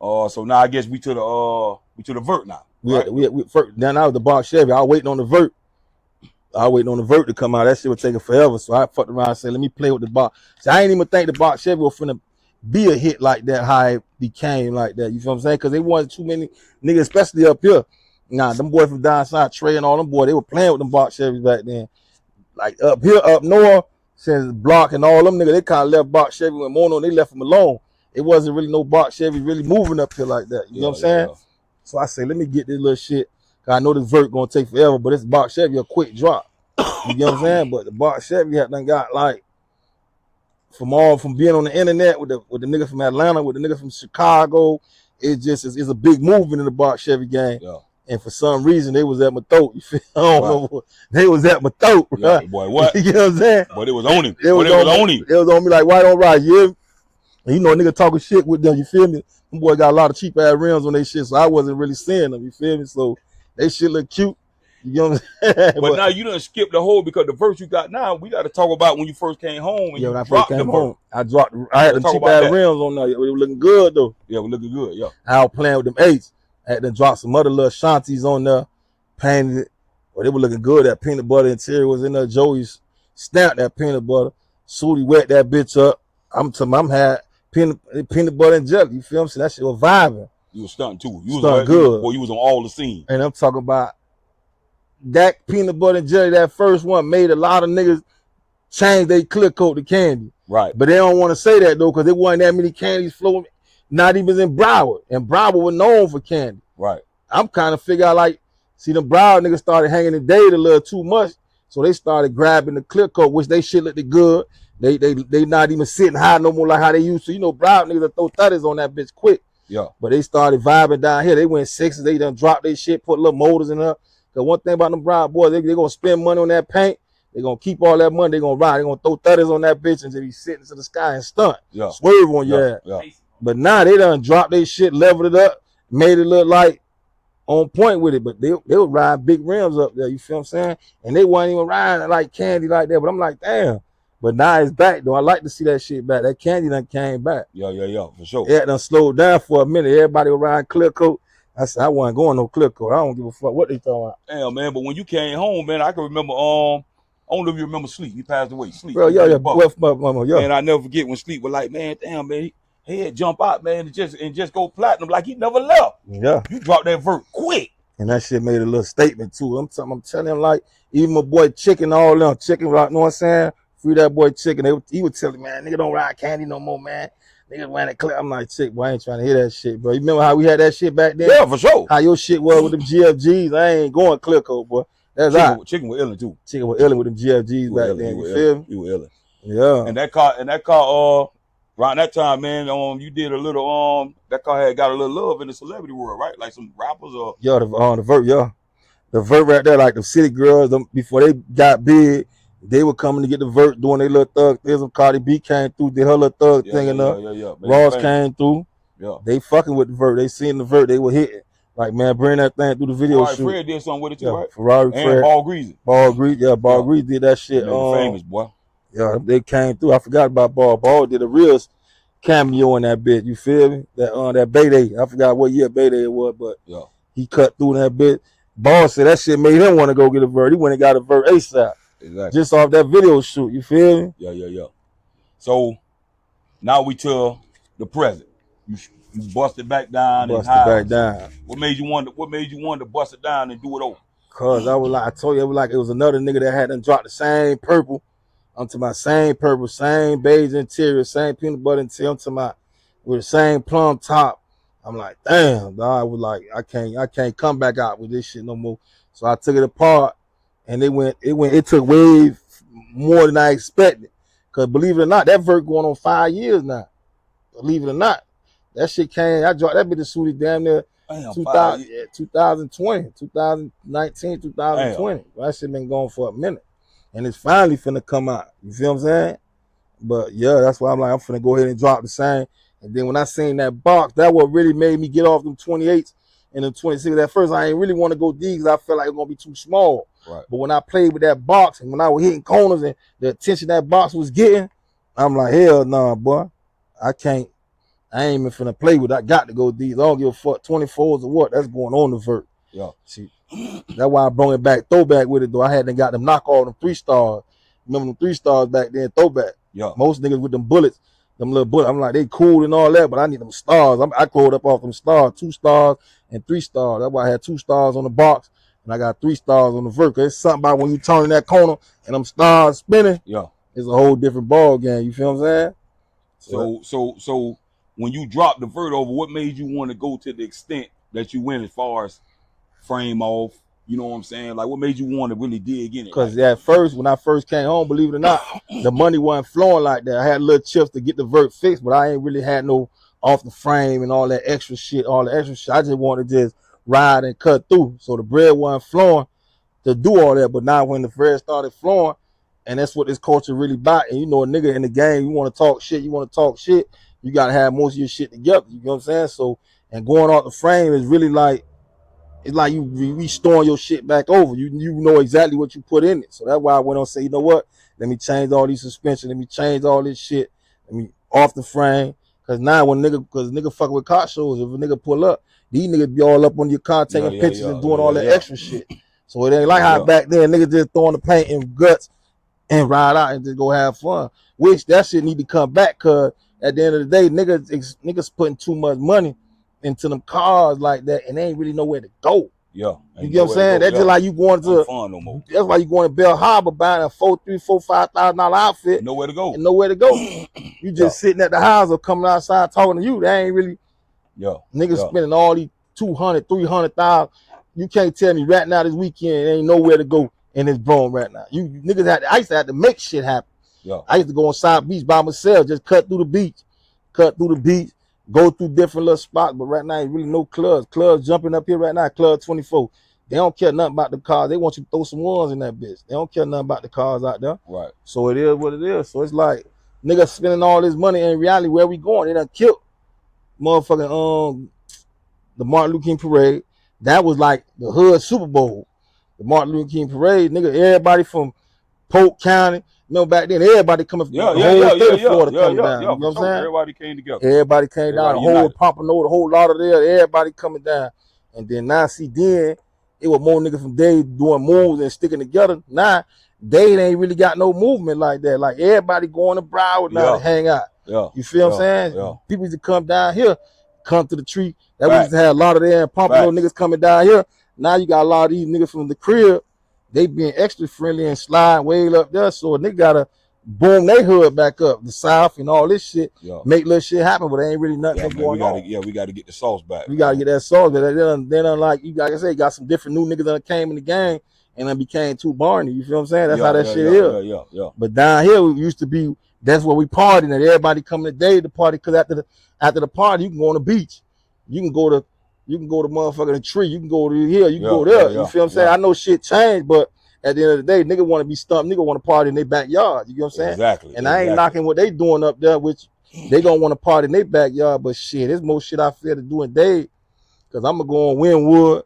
So now I guess we to the Vert now. Right? We now that was the box Chevy. I was waiting on the Vert. I waiting on the vert to come out. That shit was taking forever. So I fucked around and said, let me play with the box. So I ain't even think the box Chevy was finna be a hit like that, how it became like that. You feel what I'm saying? Because they wasn't too many niggas, especially up here. Nah, them boys from down south, Trey and all them boys, they were playing with them box Chevys back then. Like up here, up north, since Block and all them niggas, they kind of left box Chevy with Mono and they left them alone. It wasn't really no box Chevy really moving up here like that. You know what I'm saying? Yeah. So I say, let me get this little shit. I know this vert gonna take forever, but this box Chevy a quick drop. You know what I'm saying? But the box Chevy had done got like from being on the internet with the nigga from Atlanta, with the nigga from Chicago, it just is a big movement in the box Chevy game. Yeah. And for some reason they was at my throat. You feel? I don't know. They was at my throat. Yeah, boy, what? You know what I'm saying? But it was on him. It was on him. It was on me like white on rice. Yeah. And you know, a nigga talking shit with them. You feel me? Them boy got a lot of cheap ass rims on their shit, so I wasn't really seeing them. You feel me? So they shit look cute. You know what I'm saying? But now you done skip the whole, because the verse you got now, we got to talk about when you first came home and you dropped them home. I had them cheap ass rims on there. They were looking good though. Yeah, we looking good. Yeah. I was playing with them eights. I had to drop some other little shanties on there, painted it. Well, they were looking good. That peanut butter interior was in there. Joey's stamped that peanut butter. Sooty wet that bitch up. I'm had peanut butter and jelly. You feel me? So that shit was vibing. You was stunting too. You was good. Boy, you was on all the scene. And I'm talking about that peanut butter and jelly, that first one made a lot of niggas change their clear coat to candy. Right. But they don't want to say that though, because there wasn't that many candies flowing, not even in Broward. And Broward was known for candy. Right. I'm kind of figure out like, see, the Broward niggas started hanging the date a little too much. So they started grabbing the clear coat, which they shit looked good. They not even sitting high no more like how they used to. You know, Broward niggas that throw 30s on that bitch quick. Yeah. But they started vibing down here. They went 6s. They done dropped their shit, put little motors in there. Because one thing about them Broward boys, they going to spend money on that paint. They going to keep all that money. They going to ride. They going to throw 30s on that bitch and just be sitting to the sky and stunt. Yeah. Swerve on your ass. Yeah. But now they done dropped their shit, leveled it up, made it look like on point with it. But they would ride big rims up there. You feel what I'm saying? And they wasn't even riding like candy like that. But I'm like, damn. But now it's back though. I like to see that shit back. That candy done came back. Yeah, for sure. Yeah, it done slowed down for a minute. Everybody was riding clear coat. I said, I wasn't going no clear coat. I don't give a fuck what they talking about. Damn, man. But when you came home, man, I can remember, I don't know if you remember Sleep. He passed away. Sleep. Bro, yeah. And I never forget when Sleep was like, man, damn, man, he had jump out, man, and just go platinum like he never left. Yeah. You dropped that vert quick. And that shit made a little statement too. I'm telling him, like, even my boy Chicken, all them Chicken, you know what I'm saying? Free that boy Chicken. He would tell me, man, nigga don't ride candy no more, man. Nigga ran it clear. I'm like, Chick, boy, I ain't trying to hear that shit, bro. You remember how we had that shit back then? Yeah, for sure. How your shit was with them GFGs. I ain't going clear coat, boy. That's right. Chicken was illin' too. Chicken was illin' with them GFGs back then. You feel me? You were illin'. Yeah. And that car, around that time, man, you did a little, that car had got a little love in the celebrity world, right? Like some rappers or. Yeah, the vert, yeah. The vert right there, like the city girls, before they got big, they were coming to get the vert, doing their little thug thing. Cardi B came through, did her little thug thing, and Ross came through. Yeah. They fucking with the vert. They seen the vert, they were hitting. Like, man, bring that thing through the video shoot. Fred did something with it too, right? Ferrari and Fred. Ball Greasy. Ball Greasy did that shit. Famous, boy. Yeah, they came through. I forgot about Ball. Ball did a real cameo in that bit. You feel me? That Bayday. I forgot what year Bayday it was, but he cut through that bit. Ball said that shit made him want to go get a vert. He went and got a vert ASAP. Exactly. Just off that video shoot. You feel me? Yeah. So now we to the present. You busted back down. What made you want to bust it down and do it over? Cause I told you, it was another nigga that had done dropped the same purple. I'm to my same purple, same beige interior, same peanut butter interior. I'm to my with the same plum top. I'm like, damn, dog. I was like, I can't come back out with this shit no more. So I took it apart, and it took way more than I expected. Cause believe it or not, that vert going on 5 years now. Believe it or not, that shit came. I dropped that bit of Sooty damn near 2020, 2019, 2020. That shit been going for a minute, and it's finally finna come out. You feel what I'm saying? But yeah, that's why I'm like, I'm finna go ahead and drop the same. And then when I seen that box, that what really made me get off them 28s and them 26s. At first, I ain't really want to go D because I felt like it was gonna be too small. Right. But when I played with that box and when I was hitting corners and the attention that box was getting, I'm like, hell nah, boy. I ain't even finna play with it. I got to go D's. I don't give a fuck. 24s or what? That's going on the vert. Yeah. See, That's why I brought it back throwback with it though. I hadn't got them knockoff them 3-stars. Remember them 3-stars back then, throwback. Yeah. Most niggas with them bullets, them little bullets. I'm like, they cool and all that, but I need them stars. I growed up off them stars, 2 stars and 3 stars. That's why I had 2 stars on the box and I got 3 stars on the vert. It's something about when you turn in that corner and them stars spinning. Yeah. It's a whole different ball game. You feel what I'm saying? So when you dropped the vert over, what made you want to go to the extent that you went as far as frame off? You know what I'm saying? Like, what made you want to really dig in it? Because at first, when I first came home, believe it or not, the money wasn't flowing like that. I had little chips to get the vert fixed, but I ain't really had no off the frame and all that extra shit, I just wanted to just ride and cut through. So the bread wasn't flowing to do all that. But now when the bread started flowing, and that's what this culture really about, and you know, a nigga in the game, you want to talk shit, you got to have most of your shit together. You know what I'm saying? So, and going off the frame is really like, it's like you restoring your shit back over. You know exactly what you put in it. So that's why I went on and say, you know what? Let me change all these suspensions. Let me change all this shit. Let me off the frame. Cause now when nigga fuck with car shows, if a nigga pull up, these niggas be all up on your car taking pictures and doing all that extra shit. So it ain't like how back then niggas just throwing the paint in guts and ride out and just go have fun. Which that shit need to come back, cause at the end of the day, niggas putting too much money into them cars like that, and they ain't really know where to go. Yeah, you get what I'm saying? That's just like you going to fun no more. That's why you going to Bell Harbor buying a $5,000 outfit. And nowhere to go. And nowhere to go. You just sitting at the house or coming outside talking to you. They ain't really niggas spending all these $200,000, $300,000. You can't tell me right now this weekend ain't nowhere to go in this Bronx right now. You niggas I used to have to make shit happen. Yeah. I used to go on South Beach by myself, just cut through the beach, go through different little spots, but right now ain't really no clubs. Clubs jumping up here right now, Club 24. They don't care nothing about the cars. They want you to throw some ones in that bitch. They don't care nothing about the cars out there. Right. So it is what it is. So it's like niggas spending all this money, and in reality, where we going? They done killed motherfucking the Martin Luther King parade. That was like the hood Super Bowl. The Martin Luther King parade, nigga, everybody from Polk County. You know, back then, everybody coming from the whole state of Florida coming down. You know what I'm saying? Everybody came together. Everybody came down. The whole Pompano, the whole lot of there, everybody coming down. And then now, see, then it was more niggas from Dade doing moves and sticking together. Now, Dade ain't really got no movement like that. Like, everybody going to Broward now to hang out. Yeah. You feel what I'm saying? Yeah. People used to come down here, come to the tree. That we used to have a lot of there and Pompano niggas coming down here. Now you got a lot of these niggas from the crib. They being extra friendly and slide way up there. So a nigga gotta boom they hood back up, the South and all this shit. Make little shit happen, but there ain't really nothing going on. We gotta get the sauce back. We gotta get that sauce. But they done like you, like I said, got some different new niggas that came in the game and then became too Barney. You feel what I'm saying? That's how that shit is. Yeah. But down here, we used to be. That's where we partying, and everybody coming today to party. Cause after the party, you can go on the beach. You can go to motherfucking the tree. You can go to here. You can go there. You feel what I'm saying? I know shit changed, but at the end of the day, nigga want to be stumped. Nigga want to party in their backyard. You know what I'm saying? Exactly. And I ain't knocking what they doing up there, which they gonna want to party in their backyard. But shit, there's more shit I feel to do in Dade. Cause I'm gonna go on Wynwood.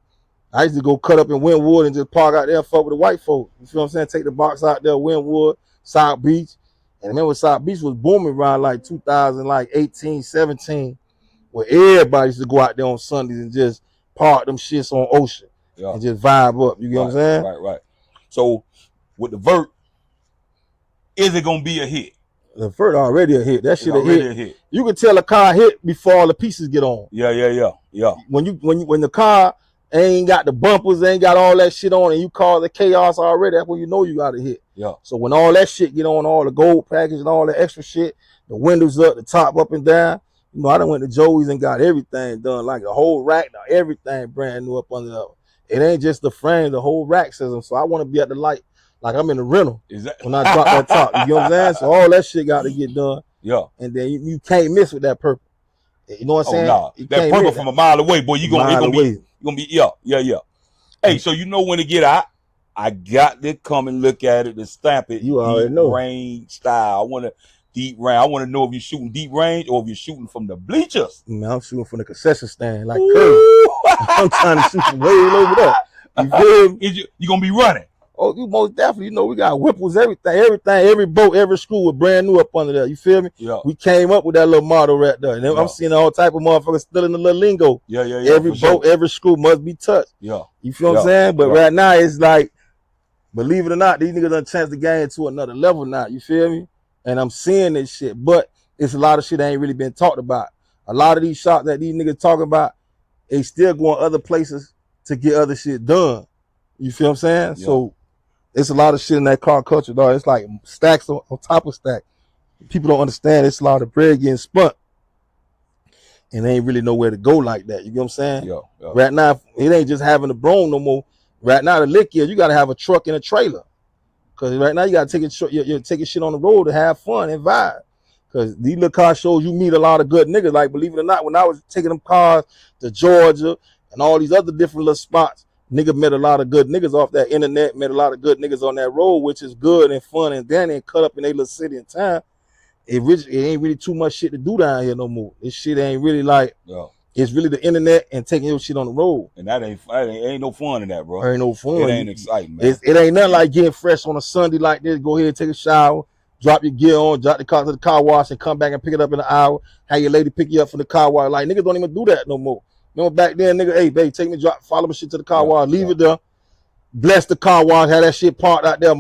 I used to go cut up in Wynwood and just park out there and fuck with the white folk. You feel what I'm saying? Take the box out there, Wynwood, South Beach. And remember, South Beach was booming around like 2018, 17, where everybody used to go out there on Sundays and just park them shits on Ocean and just vibe up. You get what I'm saying? Right. So with the vert, is it gonna be a hit? The vert already a hit. That shit a hit. You can tell a car hit before all the pieces get on. Yeah. When the car ain't got the bumpers, ain't got all that shit on, and you call the chaos already, that's when you know you got a hit. Yeah. So when all that shit get on, all the gold package and all the extra shit, the windows up, the top up and down. You know, I done went to Joey's and got everything done, like the whole rack, everything brand new up under there. It ain't just the frame, the whole rack system. So I want to be at the light, like I'm in the rental when I drop that top. You know what I'm saying? So all that shit got to get done. Yeah. And then you can't miss with that purple. You know what I'm saying? Nah. That purple from a mile away, boy. You gonna be yeah. Hey, so you know when to get out. I got to come and look at it and stamp it. You already know. Range style. I want to deep range. I want to know if you're shooting deep range or if you're shooting from the bleachers. Man, I'm shooting from the concession stand like Curry. I'm trying to shoot from way over there. You feel me? You gonna be running? Oh, you most definitely. You know, we got whipples, everything, every boat, every screw was brand new up under there. You feel me? Yeah. We came up with that little motto right there. And I'm seeing all type of motherfuckers still in the little lingo. Yeah. Every boat, every screw must be touched. Yeah. You feel what I'm saying? But right now, it's like, believe it or not, these niggas done chance the game to another level now. You feel me? And I'm seeing this shit. But it's a lot of shit that ain't really been talked about. A lot of these shops that these niggas talking about, they still going other places to get other shit done. You feel what I'm saying? Yeah. So it's a lot of shit in that car culture, dog. It's like stacks on top of stacks. People don't understand it's a lot of bread getting spun. And they ain't really nowhere to go like that. You know what I'm saying? Yeah. Right now, it ain't just having a broom no more. Right now, the lick here, you got to have a truck and a trailer. Because right now, you got to you're taking shit on the road to have fun and vibe. Because these little car shows, you meet a lot of good niggas. Like, believe it or not, when I was taking them cars to Georgia and all these other different little spots, nigga met a lot of good niggas off that internet, met a lot of good niggas on that road, which is good and fun. And then they cut up in their little city and town. It ain't really too much shit to do down here no more. This shit ain't really like, it's really the internet and taking your shit on the road. And that ain't no fun in that, bro. There ain't no fun. It ain't exciting, man. It ain't nothing like getting fresh on a Sunday like this. Go ahead and take a shower, drop your gear on, drop the car to the car wash, and come back and pick it up in an hour. Have your lady pick you up from the car wash. Like, niggas don't even do that no more. Remember back then, nigga, hey, babe, take me, follow my shit to the car wash, leave it there, bless the car wash, have that shit parked out there,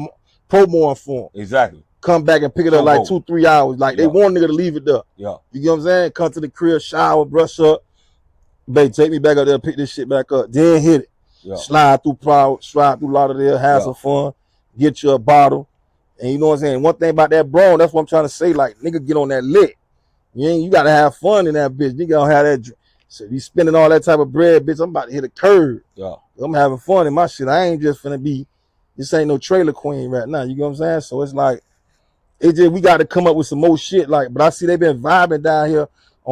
promoing for them. Exactly. Come back and pick it up like 2-3 hours. Like, they want nigga to leave it there. Yeah. You get what I'm saying? Come to the crib, shower, brush up. Babe, take me back up there, pick this shit back up. Then hit it. Yeah. Slide through Lauderdale, have some fun, get you a bottle. And you know what I'm saying? One thing about that bro, that's what I'm trying to say. Like, nigga, get on that lit. You gotta have fun in that bitch. You gotta have that. So you spending all that type of bread, bitch, I'm about to hit a curve. Yeah. I'm having fun in my shit. I ain't just finna be, this ain't no trailer queen right now. You know what I'm saying? So it's like, we got to come up with some more shit. Like, but I see they been vibing down here.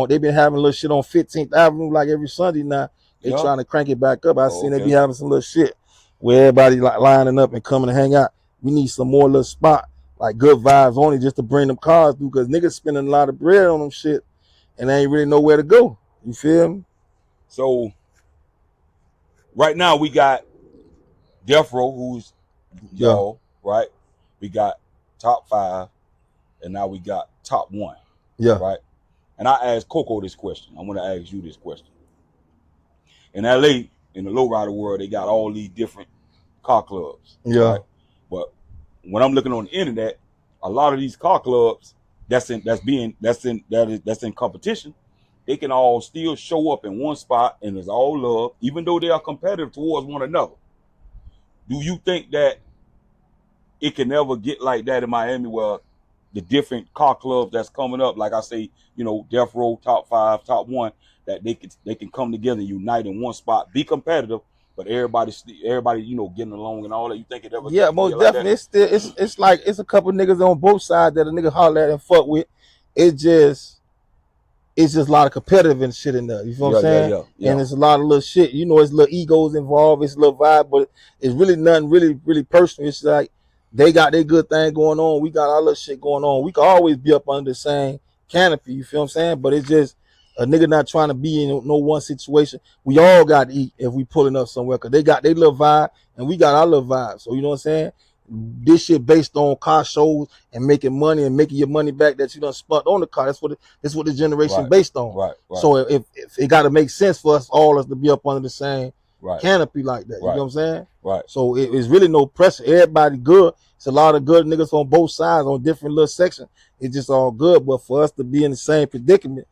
They been having a little shit on 15th Avenue like every Sunday now. They trying to crank it back up. I seen they be having some little shit where everybody like lining up and coming to hang out. We need some more little spot, like good vibes only, just to bring them cars through, because niggas spending a lot of bread on them shit and they ain't really know where to go. You feel me? So right now we got Death Row, who's y'all, right? We got top 5, and now we got top 1. Yeah. Right. And I asked Coco this question. I want to ask you this question. In LA, in the lowrider world, they got all these different car clubs. Yeah. Right? But when I'm looking on the internet, a lot of these car clubs that's in competition, they can all still show up in one spot and it's all love, even though they are competitive towards one another. Do you think that it can never get like that in Miami, where the different car clubs that's coming up, like I say, you know, Death Row, top 5, top 1, that they can come together and unite in one spot, be competitive, but everybody, you know, getting along and all that? You think it ever? Yeah, most definitely. Like it's like it's a couple niggas on both sides that a nigga holler at and fuck with. It's just a lot of competitive and shit in there. You feel what I'm saying? Yeah. And it's a lot of little shit. You know, it's little egos involved. It's a little vibe, but it's really nothing really personal. It's like they got their good thing going on. We got our little shit going on. We can always be up under the same canopy. You feel what I'm saying? But it's just a nigga not trying to be in no one situation. We all got to eat if we pulling up somewhere, because they got their little vibe and we got our little vibe. So you know what I'm saying? This shit based on car shows and making money and making your money back that you done spent on the car. That's what the generation based on. Right. So if it got to make sense for us all to be up under the same canopy like that. You know what I'm saying? Right. So it's really no pressure. Everybody good. It's a lot of good niggas on both sides on different little sections. It's just all good. But for us to be in the same predicament,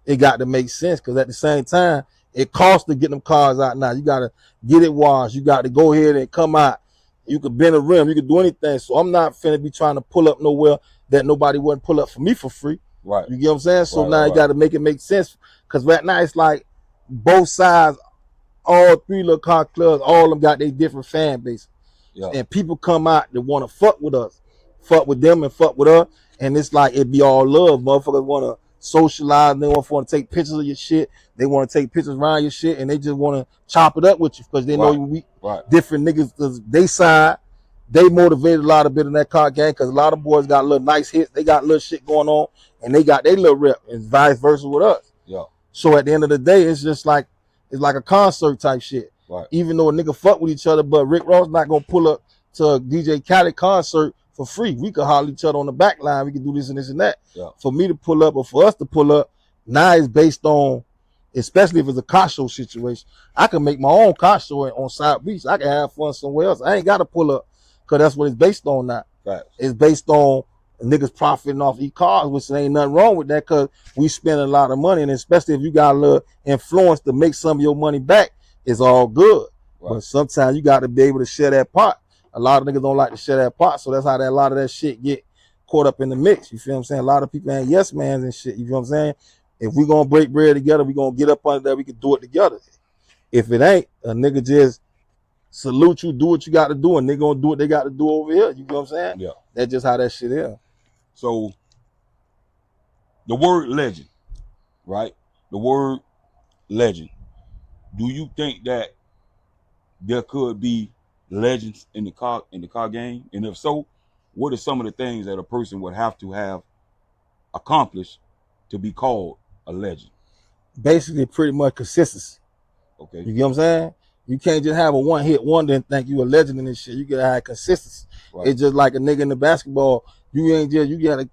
it got to make sense, because at the same time, it costs to get them cars out now. You got to get it washed. You got to go ahead and come out. You could bend a rim. You could do anything. So I'm not finna be trying to pull up nowhere that nobody wouldn't pull up for me for free. Right. You get what I'm saying? So now you got to make it make sense. Because right now it's like both sides, all 3 little car clubs, all of them got their different fan base. Yeah. And people come out that want to fuck with us, fuck with them and fuck with us. And it's like it be all love. Motherfuckers want to socialize. They want to take pictures of your shit. They want to take pictures around your shit, and they just want to chop it up with you, because they know we different niggas. Cause they side, they motivated a lot of bit in that car gang, because a lot of boys got little nice hits. They got little shit going on, and they got their little rep, and vice versa with us. Yeah. So at the end of the day, it's just like it's like a concert type shit. Right. Even though a nigga fuck with each other, but Rick Ross not gonna pull up to a DJ Khaled concert for free. We could holler each other on the back line. We could do this and this and that. Yeah. For me to pull up or for us to pull up, now it's based on, especially if it's a car show situation. I can make my own car show on South Beach. I can have fun somewhere else. I ain't got to pull up because that's what it's based on now. Right. It's based on niggas profiting off e-cars, which ain't nothing wrong with that because we spend a lot of money, and especially if you got a little influence to make some of your money back, it's all good. Right. But sometimes you got to be able to share that pot. A lot of niggas don't like to share that pot, so that's how a lot of that shit get caught up in the mix. You feel what I'm saying? A lot of people ain't yes mans and shit. You feel what I'm saying? If we gonna break bread together, we gonna get up under that. We can do it together. If it ain't, a nigga just salute you, do what you got to do, and they gonna do what they got to do over here. You know what I'm saying? Yeah. That's just how that shit is. So the word legend, right? The word legend. Do you think that there could be legends in the car game? And if so, what are some of the things that a person would have to have accomplished to be called a legend? Basically, pretty much consistency. Okay. You get what I'm saying? You can't just have a one-hit wonder and think you a legend in this shit. You gotta have consistency. Right. It's just like a nigga in the basketball. You gotta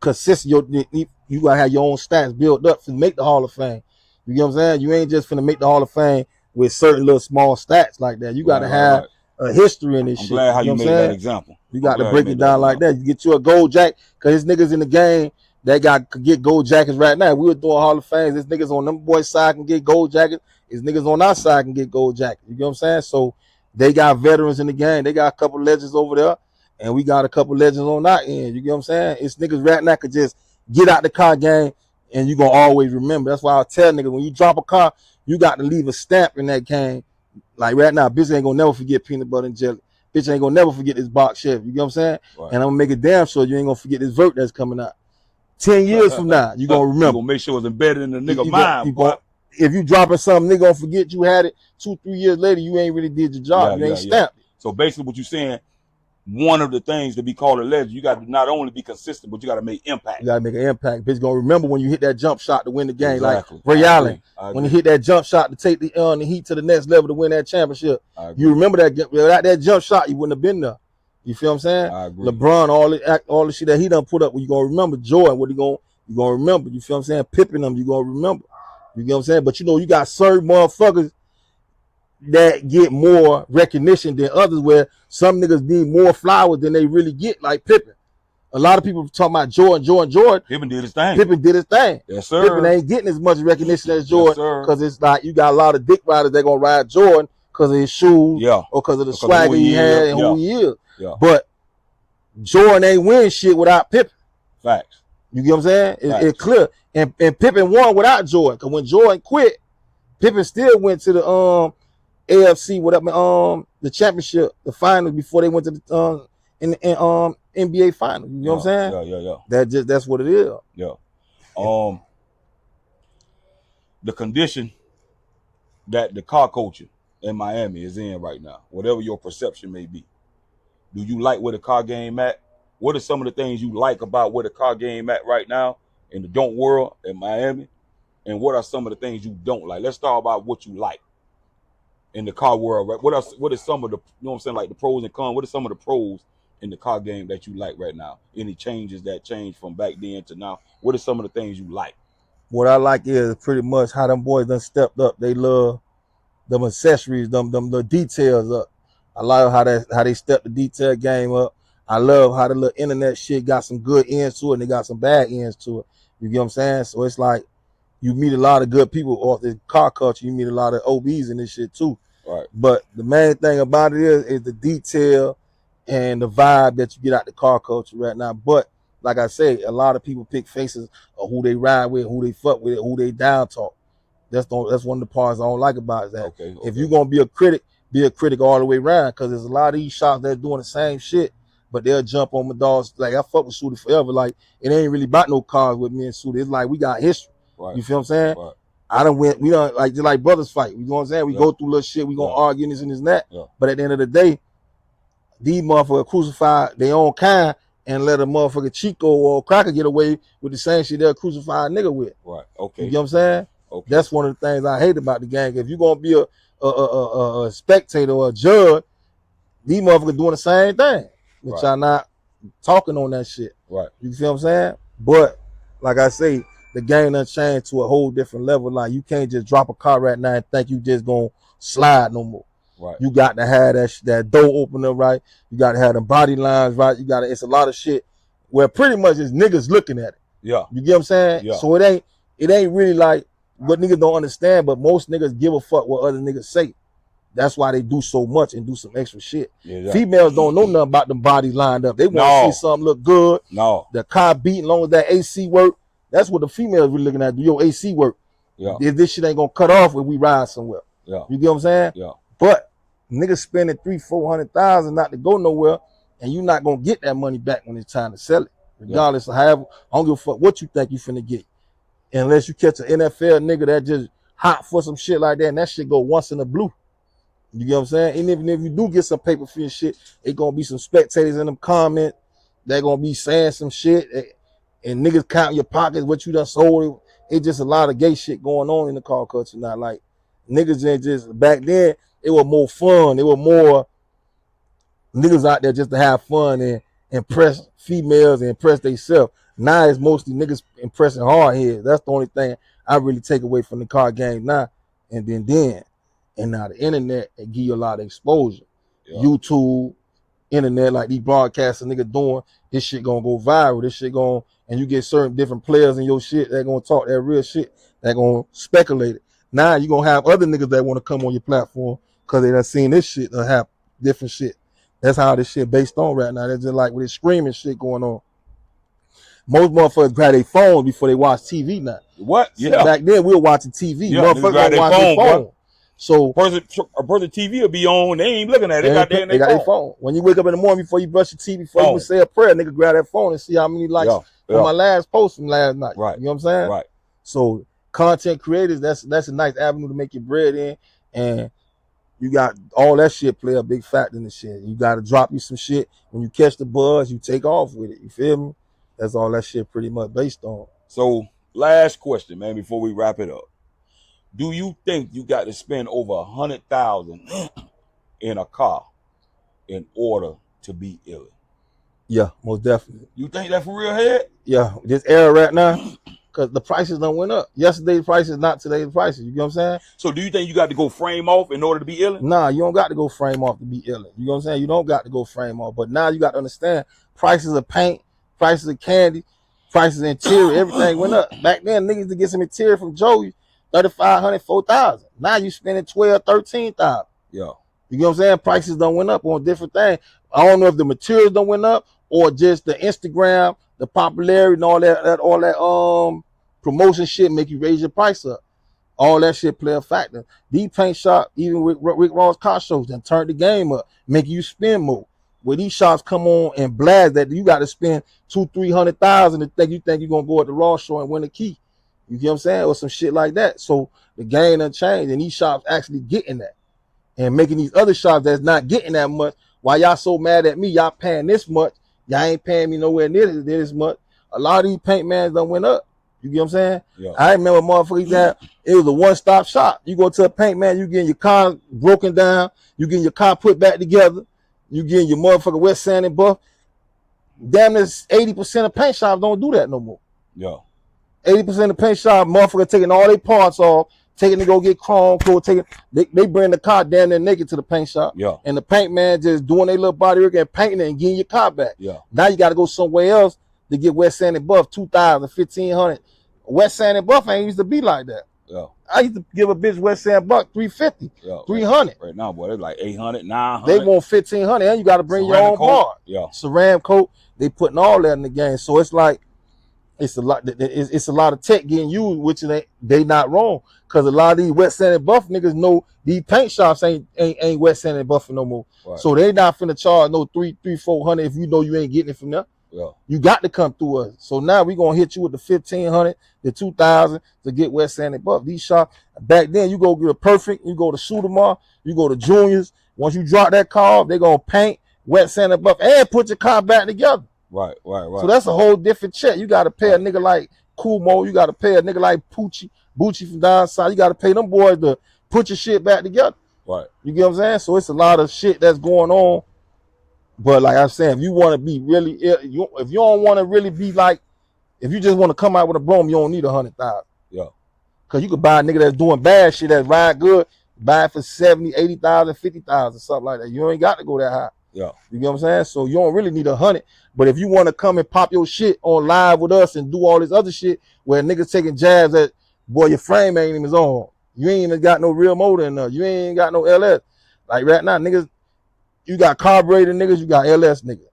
consistent. You gotta have your own stats built up to make the Hall of Fame. You get what I'm saying? You ain't just finna make the Hall of Fame with certain little small stats like that. You gotta have a history in this I'm shit. glad how you made that example. You got to break it down like that. You get you a gold jacket, because there's niggas in the game that could get gold jackets right now. We were doing Hall of Fame. There's niggas on them boys' side can get gold jackets. There's niggas on our side can get gold jackets. You get what I'm saying? So they got veterans in the game. They got a couple legends over there, and we got a couple legends on our end. You get what I'm saying? It's niggas right now could just get out the car game, and you gonna always remember. That's why I tell niggas, when you drop a car, you got to leave a stamp in that game. Like right now, bitch ain't gonna never forget peanut butter and jelly. Bitch ain't gonna never forget this box Chevy. You get what I'm saying? Right. And I'm gonna make it damn sure you ain't gonna forget this vert that's coming out. 10 years from now, you gonna remember. You gonna make sure it's embedded in the nigga mind. If you dropping something, nigga gonna forget you had it 2-3 years later. You ain't really did your job. You ain't stamped it. So basically, what you saying, one of the things to be called a legend, you got to not only be consistent, but you got to make impact. You gotta make an impact. Bitch gonna remember when you hit that jump shot to win the game, Exactly. like Ray Allen. When he hit that jump shot to take the Heat to the next level to win that championship. You remember that? Without that jump shot, you wouldn't have been there. You feel what I'm saying? I agree. LeBron, all the shit that he done put up, you gonna remember. Jordan, you gonna remember. You feel what I'm saying? Pippin them, you gonna remember. You get what I'm saying? But you got certain motherfuckers that get more recognition than others, where some niggas need more flowers than they really get, like Pippen. A lot of people talking about Jordan. Pippen did his thing. Yes, sir. Pippen ain't getting as much recognition as Jordan, because it's like you got a lot of dick riders that gonna ride Jordan because of his shoes, or because of the swagger he had and who he is. Yeah. But Jordan ain't win shit without Pippen. Facts. You get what I'm saying? It's clear. And Pippen won without Jordan, because when Jordan quit, Pippen still went to the AFC, the championship, the finals, before they went to the NBA finals. You know what I'm saying? Yeah. That's what it is. Yeah. The condition that the car culture in Miami is in right now, whatever your perception may be, do you like where the car game at? What are some of the things you like about where the car game at right now in the don't world in Miami? And what are some of the things you don't like? Let's talk about what you like in the car world, right? What are some of the, you know what I'm saying, like the pros and cons? What are some of the pros in the car game that you like right now? Any changes that changed from back then to now? What are some of the things you like? What I like is pretty much how them boys done stepped up. They love them accessories, them the details up. I love how they stepped the detail game up. I love how the little internet shit got some good ends to it and they got some bad ends to it. You get what I'm saying? So it's like you meet a lot of good people off the car culture. You meet a lot of OBs in this shit too. Right. But the main thing about it is the detail and the vibe that you get out the car culture right now. But like I say, a lot of people pick faces of who they ride with, who they fuck with, who they down talk. That's one of the parts I don't like about it. That if you're gonna be a critic all the way around, because there's a lot of these shops that's doing the same shit, but they'll jump on my dogs. Like I fuck with Shooter forever. Like it ain't really about no cars with me and Shooter. It's like we got history. Right. You feel what I'm saying? Right. We don't like just like brothers fight. You know what I'm saying? We go through little shit. We gonna argue this and this and that. Yeah. But at the end of the day, these motherfuckers crucify their own kind and let a motherfucker Chico or Cracker get away with the same shit they'll crucify a nigga with. Right. Okay. You get what I'm saying? Okay. That's one of the things I hate about the gang. If you're gonna be a spectator or a judge, These motherfuckers doing the same thing. But Right. y'all not talking on that shit. Right. You feel what I'm saying? But like I say, the game done changed to a whole different level. Like you can't just drop a car right now and think you just gonna slide no more. Right. You got to have that door opener right. You got to have the body lines right. You got to. It's a lot of shit where pretty much it's niggas looking at it. Yeah. You get what I'm saying? Yeah. So it ain't really like what niggas don't understand, but most niggas give a fuck what other niggas say. That's why they do so much and do some extra shit. Yeah. Females don't know nothing about them bodies lined up. They want to see something look good. No. The car beating, long as that AC work. That's what the females really looking at. Do your AC work? Yeah. If this shit ain't gonna cut off when we ride somewhere. Yeah. You get what I'm saying? Yeah. But niggas spending $300,000-400,000 not to go nowhere, and you not gonna get that money back when it's time to sell it. Regardless of however, I don't give a fuck what you think you finna get. Unless you catch an NFL nigga that just hot for some shit like that, and that shit go once in the blue. You get what I'm saying? And even if you do get some paper for your shit, it gonna be some spectators in them comments. They're gonna be saying some shit, and niggas counting your pockets, what you done sold. It's just a lot of gay shit going on in the car culture now. Like niggas ain't just back then. It was more fun. It was more niggas out there just to have fun and impress females and impress themselves. Now it's mostly niggas impressing hard heads. That's the only thing I really take away from the car game now. And now the internet, it give you a lot of exposure. Yeah. YouTube, internet, like these broadcasts a nigga doing, this shit gonna go viral. This shit gonna, and you get certain different players in your shit, they're gonna talk that real shit. They're gonna speculate it. Now you gonna have other niggas that wanna come on your platform because they done seen this shit or have different shit. That's how this shit based on right now. That's just like with this screaming shit going on. Most motherfuckers grab their phones before they watch TV now. What? See, yeah. Back then we were watching TV. Yeah, motherfuckers don't watch their phone. So a person TV will be on, they ain't looking at it. They got their phone. When you wake up in the morning before you brush your teeth, before you even say a prayer, nigga grab that phone and see how many likes on my last post from last night. Right. You know what I'm saying? Right. So content creators, that's a nice avenue to make your bread in, and you got all that shit play a big factor in the shit. You got to drop you some shit. When you catch the buzz, you take off with it. You feel me? That's all that shit pretty much based on. So last question, man, before we wrap it up. Do you think you got to spend over $100,000 in a car in order to be ill? Yeah, most definitely. You think that for real, head? Yeah, this era right now, because the prices done went up. Yesterday's prices, not today's prices. You know what I'm saying? So do you think you got to go frame off in order to be ill? Nah, you don't got to go frame off to be ill. You know what I'm saying? You don't got to go frame off. But now you got to understand, prices of paint, prices of candy, prices of interior, everything went up. Back then, niggas to get some interior from Joey, $3,500, $4,000. Now you spending $12,000, $13,000. Yeah. You know what I'm saying? Prices done went up on different things. I don't know if the materials done went up or just the Instagram, the popularity and all that promotion shit make you raise your price up. All that shit play a factor. These paint shops, even with Rick Ross car shows, then turn the game up, make you spend more. Where these shops come on and blast that you got to spend $200,000-300,000 to think you're gonna go at the Ross show and win a key. You get what I'm saying? Or some shit like that. So the game done changed, and these shops actually getting that. And making these other shops that's not getting that much. Why y'all so mad at me? Y'all paying this much. Y'all ain't paying me nowhere near this much. A lot of these paint mans done went up. You get what I'm saying? Yeah. I remember motherfuckers that it was a one-stop shop. You go to a paint man, you getting your car broken down, you getting your car put back together, you getting your motherfucker wet sand and buff. Damn near 80% of paint shops don't do that no more. Yeah. 80% of paint shop, motherfucker taking all their parts off, taking to go get chrome, they bring the car down there naked to the paint shop. Yeah. And the paint man just doing their little body work and painting it and getting your car back. Yeah. Now you got to go somewhere else to get wet sand and buff, $2,000, $1,500. Wet sand and buff ain't used to be like that. Yeah. I used to give a bitch wet sand buck $350, $300. Right now, boy, they're like $800, $900. They want $1,500, and you got to bring your own bar. Yeah. Ceramic coat. They putting all that in the game, so it's like it's a lot. It's a lot of tech getting used, which they not wrong, because a lot of these wet sand and buff niggas know these paint shops ain't wet sand and buffing no more. Right. So they not finna charge no $300-400 if you know you ain't getting it from there. Yeah. You got to come through us. So now we gonna hit you with the $1,500, the $2,000 to get wet sand and buff. These shops back then, you go get a Perfect, you go to Sudamar, you go to Juniors. Once you drop that car, they gonna paint, wet sand and buff, and put your car back together. Right. So that's a whole different check. You got to pay a nigga like Kumo. You got to pay a nigga like Bucci from down south. You got to pay them boys to put your shit back together. Right. You get what I'm saying? So it's a lot of shit that's going on But like I'm saying, if you want to be really, if you don't want to really be like, if you just want to come out with a broom, you don't need 100,000. Yeah. Cause you could buy a nigga that's doing bad shit that's ride good, buy it for 70, 80,000, 50,000, something like that. You ain't got to go that high. Yeah. You get what I'm saying? So you don't really need 100. But if you want to come and pop your shit on live with us and do all this other shit where niggas taking jabs at, boy, your frame ain't even on. You ain't even got no real motor in there. You ain't got no LS. Like right now, niggas, you got carburetor niggas, you got LS niggas.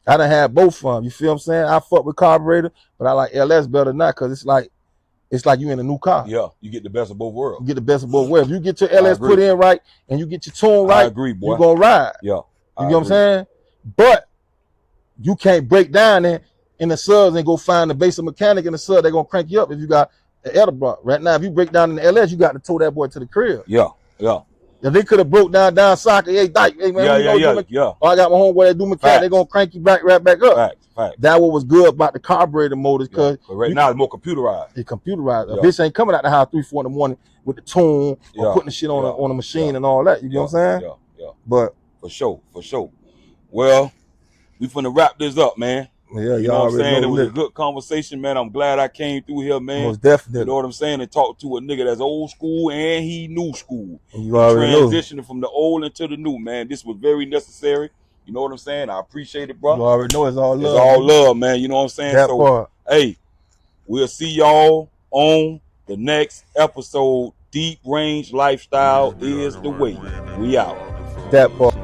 I done had both of them. You feel what I'm saying? I fuck with carburetor, but I like LS better than that because it's like you in a new car. Yeah, you get the best of both worlds. You get the best of both worlds. If you get your LS put in right and you get your tune right, I agree, boy. you gonna ride. Yeah. You get what I'm saying? But you can't break down in the subs and go find the basic mechanic in the sub. They're gonna crank you up if you got the Edelbrock. Right now, if you break down in the LS, you got to tow that boy to the crib. Yeah, yeah. If they could have broke down soccer, hey, Dyke, hey man, yeah. Oh, I got my homeboy that do mechanic. They're gonna crank you right back up. Facts. That what was good about the carburetor motors, cause but right now it's more computerized. It's computerized. A bitch ain't coming out the house 3-4 in the morning with the tune or putting the shit on a machine and all that. You know what I'm saying? Yeah. But for sure. Well, we finna wrap this up, man. Yeah, you know what I'm saying? It was a good conversation, man. I'm glad I came through here, man. Most definitely. You know what I'm saying? And talk to a nigga that's old school and he new school. You already know. Transitioning from the old into the new, man. This was very necessary. You know what I'm saying? I appreciate it, bro. You already know it's all love. It's all love, man. You know what I'm saying? That part. Hey, we'll see y'all on the next episode. Deep Range Lifestyle is the way. We out. That part.